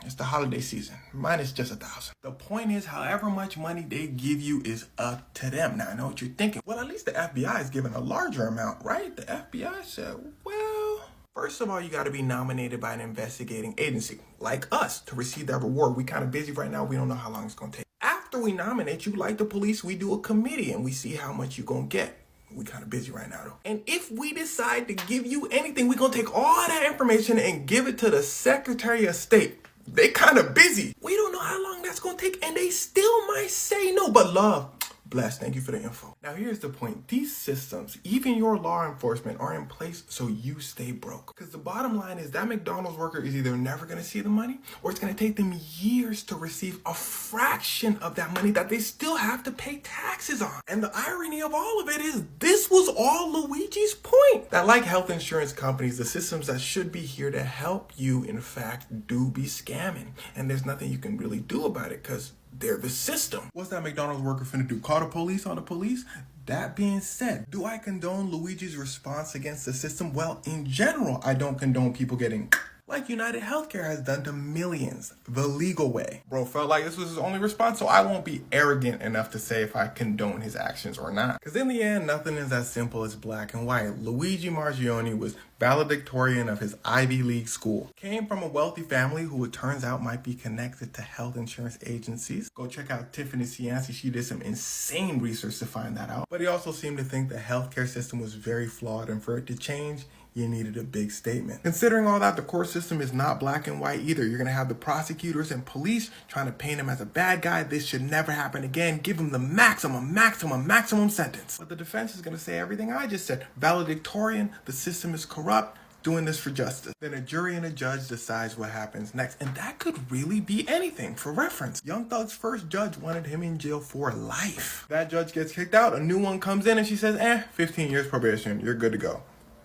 It's the holiday season. Minus just 1,000. The point is, however much money they give you is up to them. Now, I know what you're thinking. Well, at least the FBI is giving a larger amount, right? The FBI said, well, first of all, you got to be nominated by an investigating agency like us to receive that reward. We kind of busy right now. We don't know how long it's going to take. After we nominate you, like the police, we do a committee and we see how much you're going to get. We kind of busy right now, though. And if we decide to give you anything, we're going to take all that information and give it to the Secretary of State. They kind of busy. We don't know how long that's going to take and they still might say no. But love, bless, thank you for the info. Now, here's the point. These systems, even your law enforcement, are in place so you stay broke. Because the bottom line is that McDonald's worker is either never going to see the money or it's going to take them years to receive a fraction of that money that they still have to pay taxes on. And the irony of all of it is this was all Luigi's point. That like health insurance companies, the systems that should be here to help you, in fact, do be scamming. And there's nothing you can really do about it because they're the system. What's that McDonald's worker finna do? Call the police on the police? That being said, do I condone Luigi's response against the system? Well, in general, I don't condone people getting like United Healthcare has done to millions, the legal way. Bro felt like this was his only response, so I won't be arrogant enough to say if I condone his actions or not. Because in the end, nothing is as simple as black and white. Luigi Mangione was valedictorian of his Ivy League school. Came from a wealthy family who it turns out might be connected to health insurance agencies. Go check out Tiffany Cianci. She did some insane research to find that out. But he also seemed to think the healthcare system was very flawed and for it to change, You needed a big statement. Considering all that, the court system is not black and white either. You're going to have the prosecutors and police trying to paint him as a bad guy. This should never happen again. Give him the maximum sentence. But the defense is going to say everything I just said. Valedictorian, the system is corrupt, doing this for justice. Then a jury and a judge decides what happens next. And that could really be anything. For reference, Young Thug's first judge wanted him in jail for life. That judge gets kicked out. A new one comes in and she says, 15 years probation. You're good to go.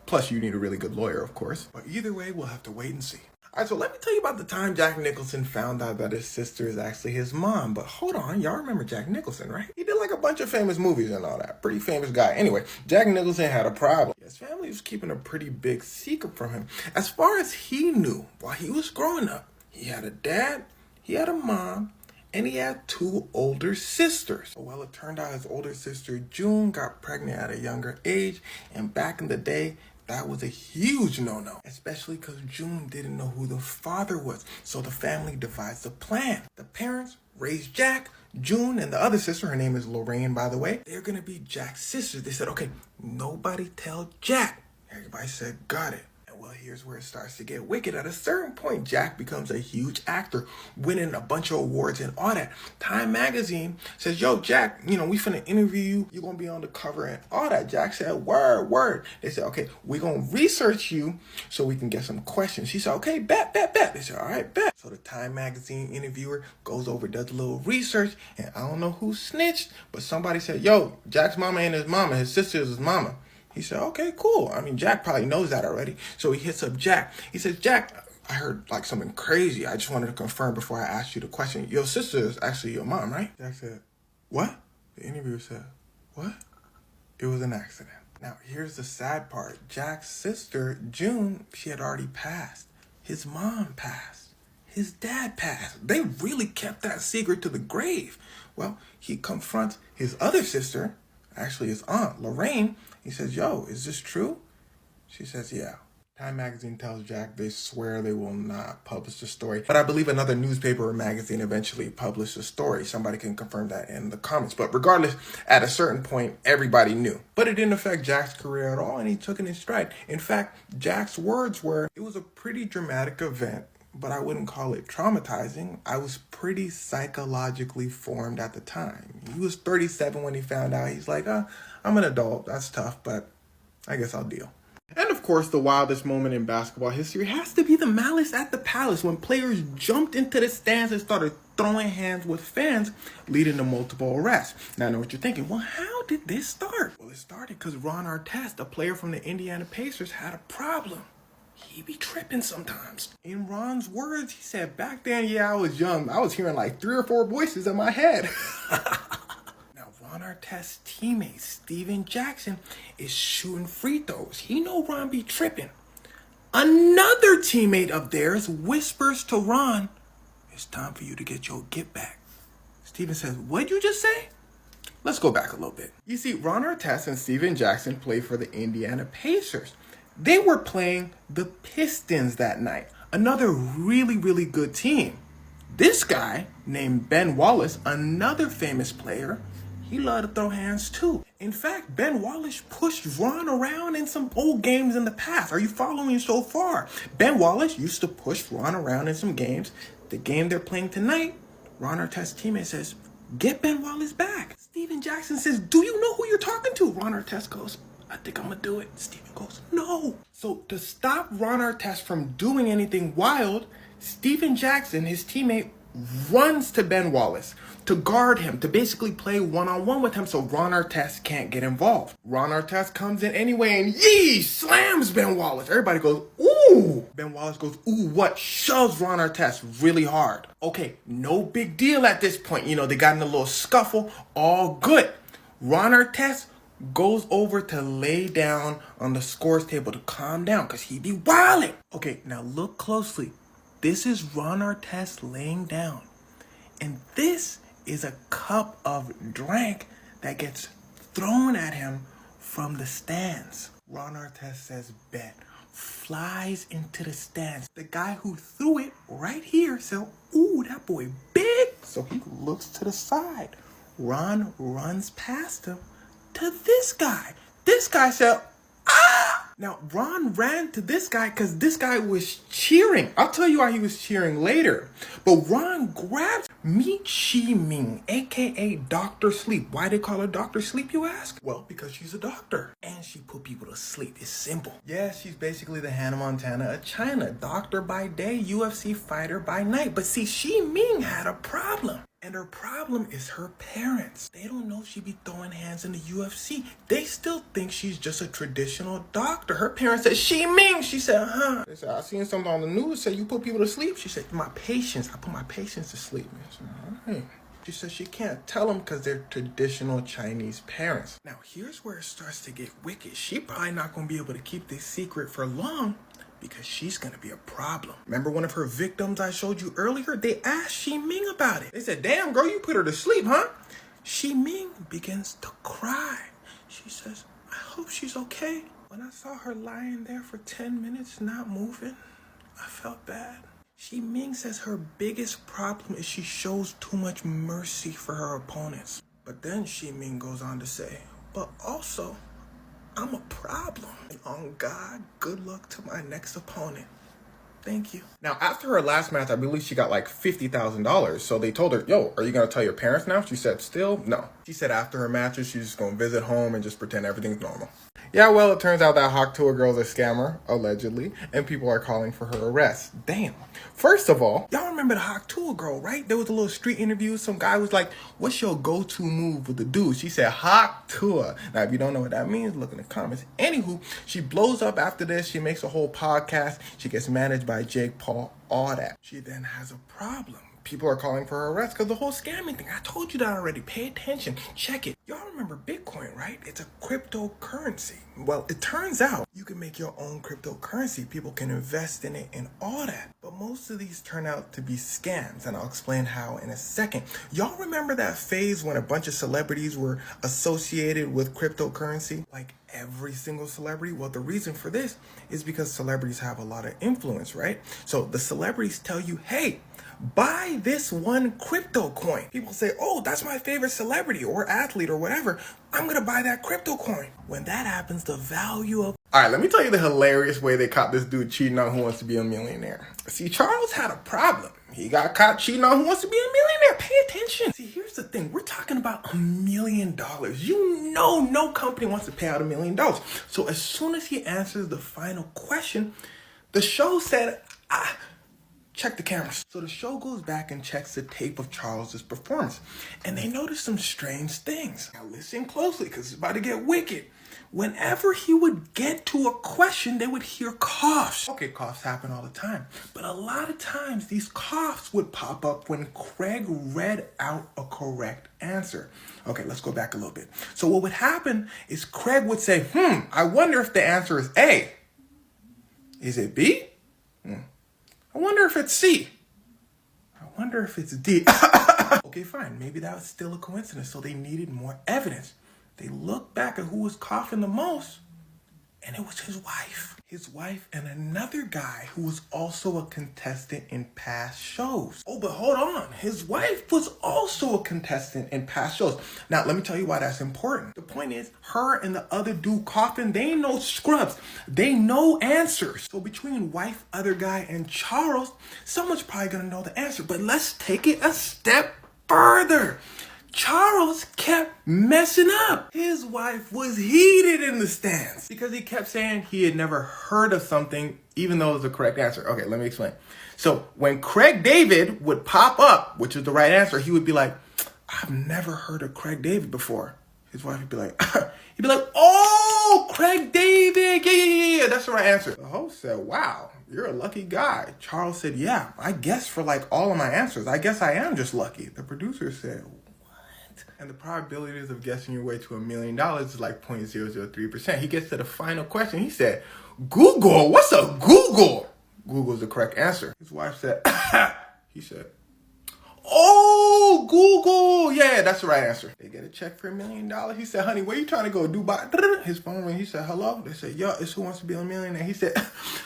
Plus, you need a really good lawyer, of course. But either way, we'll have to wait and see. All right, so let me tell you about the time Jack Nicholson found out that his sister is actually his mom. But hold on, y'all remember Jack Nicholson, right? He did like a bunch of famous movies and all that. Pretty famous guy. Anyway, Jack Nicholson had a problem. His family was keeping a pretty big secret from him. As far as he knew, while he was growing up, he had a dad, he had a mom, and he had 2 older sisters. Well, it turned out his older sister, June, got pregnant at a younger age. And back in the day, that was a huge no-no, especially because June didn't know who the father was. So the family devised a plan. The parents raised Jack. June and the other sister, her name is Lorraine, by the way, they're going to be Jack's sisters. They said, okay, nobody tell Jack. Everybody said, got it. Well, here's where it starts to get wicked. At a certain point, Jack becomes a huge actor, winning a bunch of awards and all that. Time magazine says, yo, Jack, we finna interview you. You're going to be on the cover and all that. Jack said, word. They said, okay, we're going to research you so we can get some questions. He said, okay, bet. They said, all right, bet. So the Time magazine interviewer goes over, does a little research, and I don't know who snitched, but somebody said, yo, Jack's mama ain't his mama. His sister is his mama. He said, okay, cool. Jack probably knows that already. So he hits up Jack. He says, Jack, I heard like something crazy. I just wanted to confirm before I asked you the question. Your sister is actually your mom, right? Jack said, what? The interviewer said, what? It was an accident. Now, here's the sad part. Jack's sister, June, she had already passed. His mom passed. His dad passed. They really kept that secret to the grave. Well, he confronts his other sister, actually his aunt, Lorraine. He says, yo, is this true? She says, yeah. Time magazine tells Jack they swear they will not publish the story. But I believe another newspaper or magazine eventually published the story. Somebody can confirm that in the comments. But regardless, at a certain point, everybody knew. But it didn't affect Jack's career at all, and he took it in stride. In fact, Jack's words were, it was a pretty dramatic event, but I wouldn't call it traumatizing. I was pretty psychologically formed at the time. He was 37 when he found out. He's like, I'm an adult. That's tough, but I guess I'll deal. And of course, the wildest moment in basketball history has to be the malice at the Palace when players jumped into the stands and started throwing hands with fans, leading to multiple arrests. Now I know what you're thinking. Well, how did this start? Well, it started because Ron Artest, a player from the Indiana Pacers, had a problem. He be tripping sometimes. In Ron's words, he said, back then, I was young. I was hearing like 3 or 4 voices in my head. Now, Ron Artest's teammate, Steven Jackson, is shooting free throws. He know Ron be tripping. Another teammate of theirs whispers to Ron, it's time for you to get your get back. Steven says, what'd you just say? Let's go back a little bit. You see, Ron Artest and Steven Jackson played for the Indiana Pacers. They were playing the Pistons that night, another really, really good team. This guy, named Ben Wallace, another famous player, he loved to throw hands too. In fact, Ben Wallace pushed Ron around in some old games in the past. Are you following so far? Ben Wallace used to push Ron around in some games. The game they're playing tonight, Ron Artest's teammate says, get Ben Wallace back. Steven Jackson says, do you know who you're talking to? Ron Artest goes, I think I'm gonna do it. Steven goes, no. So to stop Ron Artest from doing anything wild, Steven Jackson, his teammate, runs to Ben Wallace to guard him, to basically play one-on-one with him so Ron Artest can't get involved. Ron Artest comes in anyway and slams Ben Wallace. Everybody goes, ooh. Ben Wallace goes, ooh, what? Shoves Ron Artest really hard. Okay, no big deal at this point. They got in a little scuffle, all good. Ron Artest goes over to lay down on the scores table to calm down because he be wildin'. Okay, now look closely. This is Ron Artest laying down. And this is a cup of drink that gets thrown at him from the stands. Ron Artest says bet, flies into the stands. The guy who threw it right here said, ooh, that boy big. So he looks to the side. Ron runs past him to this guy. This guy said, ah! Now, Ron ran to this guy because this guy was cheering. I'll tell you why he was cheering later. But Ron grabbed Meet Shi Ming, aka Dr. Sleep. Why they call her Dr. Sleep, you ask? Well, because she's a doctor. And she put people to sleep. It's simple. Yeah, she's basically the Hannah Montana of China. Doctor by day, UFC fighter by night. But see, Shi Ming had a problem. And her problem is her parents. They don't know she be throwing hands in the UFC. They still think she's just a traditional doctor. Her parents said, Shi Ming. She said, They said, I seen something on the news said you put people to sleep. She said, I put my patients to sleep. I said, all right. She said she can't tell them because they're traditional Chinese parents. Now, here's where it starts to get wicked. She probably not going to be able to keep this secret for long, because she's gonna be a problem. Remember one of her victims I showed you earlier? They asked Shi Ming about it. They said, damn girl, you put her to sleep, huh? Shi Ming begins to cry. She says, I hope she's okay. When I saw her lying there for 10 minutes, not moving, I felt bad. Shi Ming says her biggest problem is she shows too much mercy for her opponents. But then Shi Ming goes on to say, but also, I'm a problem. And on God, good luck to my next opponent. Thank you. Now, after her last match, I believe she got like $50,000. So they told her, yo, are you going to tell your parents now? She said, still, no. She said after her matches, she's just going to visit home and just pretend everything's normal. Yeah, well, it turns out that Hawk Tour girl's a scammer, allegedly, and people are calling for her arrest. Damn. First of all, y'all remember the Hawk Tour girl, right? There was a little street interview. Some guy was like, what's your go-to move with the dude? She said, Hawk Tour. Now, if you don't know what that means, look in the comments. Anywho, she blows up after this. She makes a whole podcast. She gets managed by Jake Paul, all that. She then has a problem. People are calling for her arrest because the whole scamming thing. I told you that already. Pay attention. Check it. Y'all remember Bitcoin, right? It's a cryptocurrency. Well, it turns out you can make your own cryptocurrency. People can invest in it and all that. But most of these turn out to be scams, and I'll explain how in a second. Y'all remember that phase when a bunch of celebrities were associated with cryptocurrency? Like every single celebrity? Well, the reason for this is because celebrities have a lot of influence, right? So the celebrities tell you, hey, buy this one crypto coin. People say, oh, that's my favorite celebrity or athlete or whatever. I'm going to buy that crypto coin. When that happens, the value of... All right, let me tell you the hilarious way they caught this dude cheating on Who Wants to Be a Millionaire. See, Charles had a problem. He got caught cheating on Who Wants to Be a Millionaire. Pay attention. See, here's the thing. We're talking about $1 million. You know no company wants to pay out $1 million. So as soon as he answers the final question, the show said, check the cameras. So the show goes back and checks the tape of Charles's performance. And they notice some strange things. Now listen closely because it's about to get wicked. Whenever he would get to a question, they would hear coughs. Okay, coughs happen all the time. But a lot of times, these coughs would pop up when Craig read out a correct answer. Okay, let's go back a little bit. So what would happen is Craig would say, I wonder if the answer is A. Is it B? I wonder if it's C. I wonder if it's D. Okay, fine. Maybe that was still a coincidence. So they needed more evidence. They looked back at who was coughing the most, and it was his wife. His wife and another guy who was also a contestant in past shows. Oh, but hold on. His wife was also a contestant in past shows. Now, let me tell you why that's important. The point is, her and the other dude coughing, they ain't no scrubs. They know answers. So between wife, other guy, and Charles, someone's probably gonna know the answer. But let's take it a step further. Charles kept messing up. His wife was heated in the stands because he kept saying he had never heard of something, even though it was the correct answer. Okay, let me explain. So when Craig David would pop up, which is the right answer, he would be like, I've never heard of Craig David before. His wife would be like, oh, Craig David. Yeah, that's the right answer. The host said, wow, you're a lucky guy. Charles said, yeah, I guess for like all of my answers, I guess I am just lucky. The producer said, and the probabilities of guessing your way to $1 million is like 0.003%. He gets to the final question. He said, Google? What's a Google? Google's the correct answer. His wife said, he said, oh, Google. Yeah, that's the right answer. They get a check for $1 million. He said, honey, where you trying to go? Dubai? His phone rang. He said, hello? They said, yo, it's Who Wants to Be a Millionaire? He said,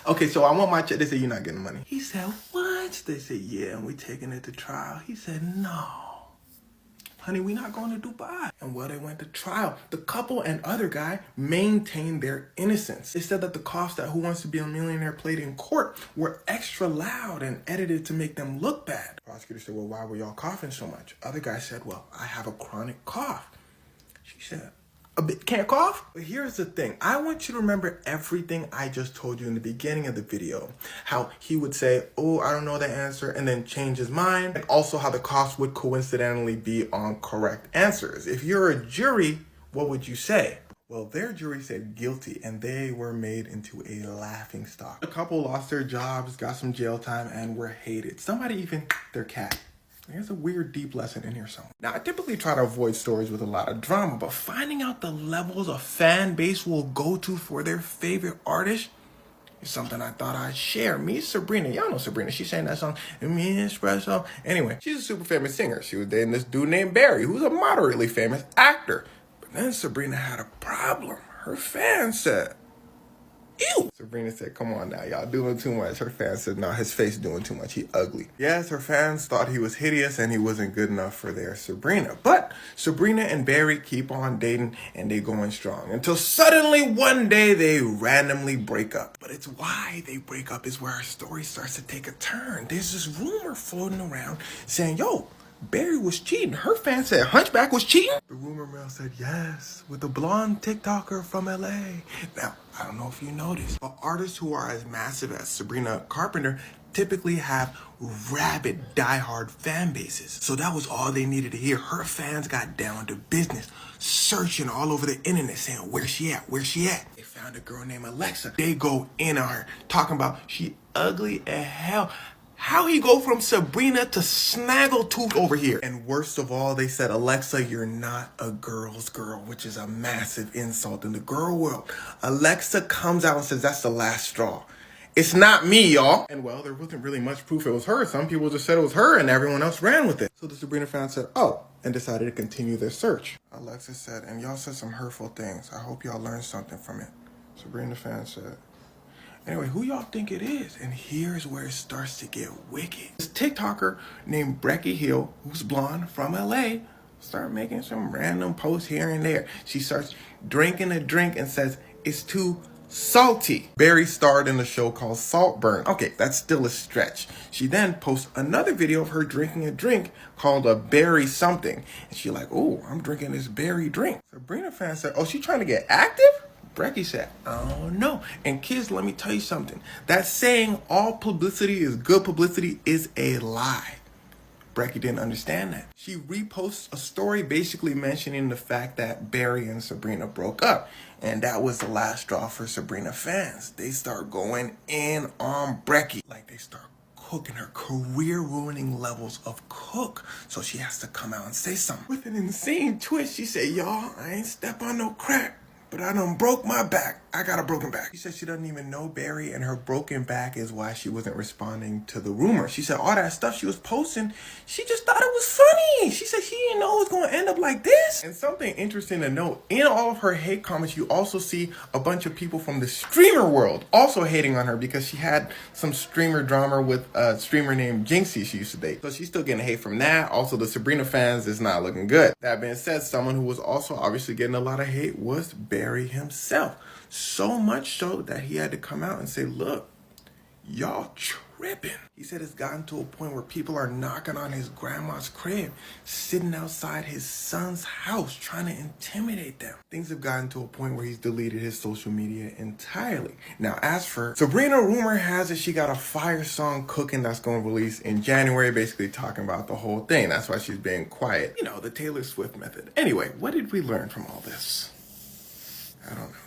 okay, so I want my check. They said, you're not getting money. He said, what? They said, yeah, and we taking it to trial. He said, no. honey, we not going to Dubai. And well, they went to trial. The couple and other guy maintained their innocence. They said that the coughs that Who Wants to Be a Millionaire played in court were extra loud and edited to make them look bad. Prosecutor said, well, why were y'all coughing so much? Other guy said, well, I have a chronic cough. She said, a bit can't cough? But here's the thing. I want you to remember everything I just told you in the beginning of the video. How he would say, oh, I don't know the answer, and then change his mind. And also how the coughs would coincidentally be on correct answers. If you're a jury, what would you say? Well, their jury said guilty, and they were made into a laughing stock. A couple lost their jobs, got some jail time, and were hated. Somebody even their cat. There's a weird, deep lesson in here somewhere. Now, I typically try to avoid stories with a lot of drama, but finding out the levels a fan base will go to for their favorite artist is something I thought I'd share. Me, Sabrina, y'all know Sabrina. She sang that song, Me Espresso. Anyway, she's a super famous singer. She was dating this dude named Barry, who's a moderately famous actor. But then Sabrina had a problem. Her fans said, ew. Sabrina said, come on now, y'all doing too much. Her fans said, no, his face doing too much. He ugly. Yes, her fans thought he was hideous and he wasn't good enough for their Sabrina. But Sabrina and Barry keep on dating and they going strong until suddenly one day they randomly break up. But it's why they break up is where our story starts to take a turn. There's this rumor floating around saying, yo, Barry was cheating. Her fans said Hunchback was cheating. The rumor mill said yes, with a blonde TikToker from LA. Now, I don't know if you noticed, but artists who are as massive as Sabrina Carpenter typically have rabid, diehard fan bases. So that was all they needed to hear. Her fans got down to business, searching all over the internet saying, where's she at? Where's she at? They found a girl named Alexa. They go in on her, talking about she ugly as hell. How he go from Sabrina to Snaggletooth over here? And worst of all, they said, Alexa, you're not a girl's girl, which is a massive insult in the girl world. Alexa comes out and says, that's the last straw. It's not me, y'all. And well, there wasn't really much proof it was her. Some people just said it was her and everyone else ran with it. So the Sabrina fans said, oh, and decided to continue their search. Alexa said, and y'all said some hurtful things. I hope y'all learned something from it. Sabrina fans said, anyway, who y'all think it is? And here's where it starts to get wicked. This TikToker named Brecky Hill, who's blonde from LA, started making some random posts here and there. She starts drinking a drink and says, it's too salty. Barry starred in a show called Saltburn. Okay, that's still a stretch. She then posts another video of her drinking a drink called a berry something. And she like, oh, I'm drinking this berry drink. Sabrina fan said, oh, she trying to get active? Brecky said, I don't know. And kids, let me tell you something. That saying, all publicity is good publicity, is a lie. Brecky didn't understand that. She reposts a story basically mentioning the fact that Barry and Sabrina broke up. And that was the last straw for Sabrina fans. They start going in on Brecky. Like they start cooking her, career-ruining levels of cook. So she has to come out and say something. With an insane twist, she said, y'all, I ain't step on no crack, but I done broke my back. I got a broken back. She said she doesn't even know Barry, and her broken back is why she wasn't responding to the rumor. She said all that stuff she was posting, she just thought it was funny. She said she didn't know it was going to end up like this. And something interesting to note, in all of her hate comments, you also see a bunch of people from the streamer world also hating on her because she had some streamer drama with a streamer named Jinxie she used to date. So she's still getting hate from that. Also, the Sabrina fans is not looking good. That being said, someone who was also obviously getting a lot of hate was Barry himself. So much so that he had to come out and say, look, y'all tripping. He said it's gotten to a point where people are knocking on his grandma's crib, sitting outside his son's house, trying to intimidate them. Things have gotten to a point where he's deleted his social media entirely. Now, as for Sabrina, rumor has it she got a fire song cooking that's going to release in January, basically talking about the whole thing. That's why she's being quiet. You know, the Taylor Swift method. Anyway, what did we learn from all this? I don't know.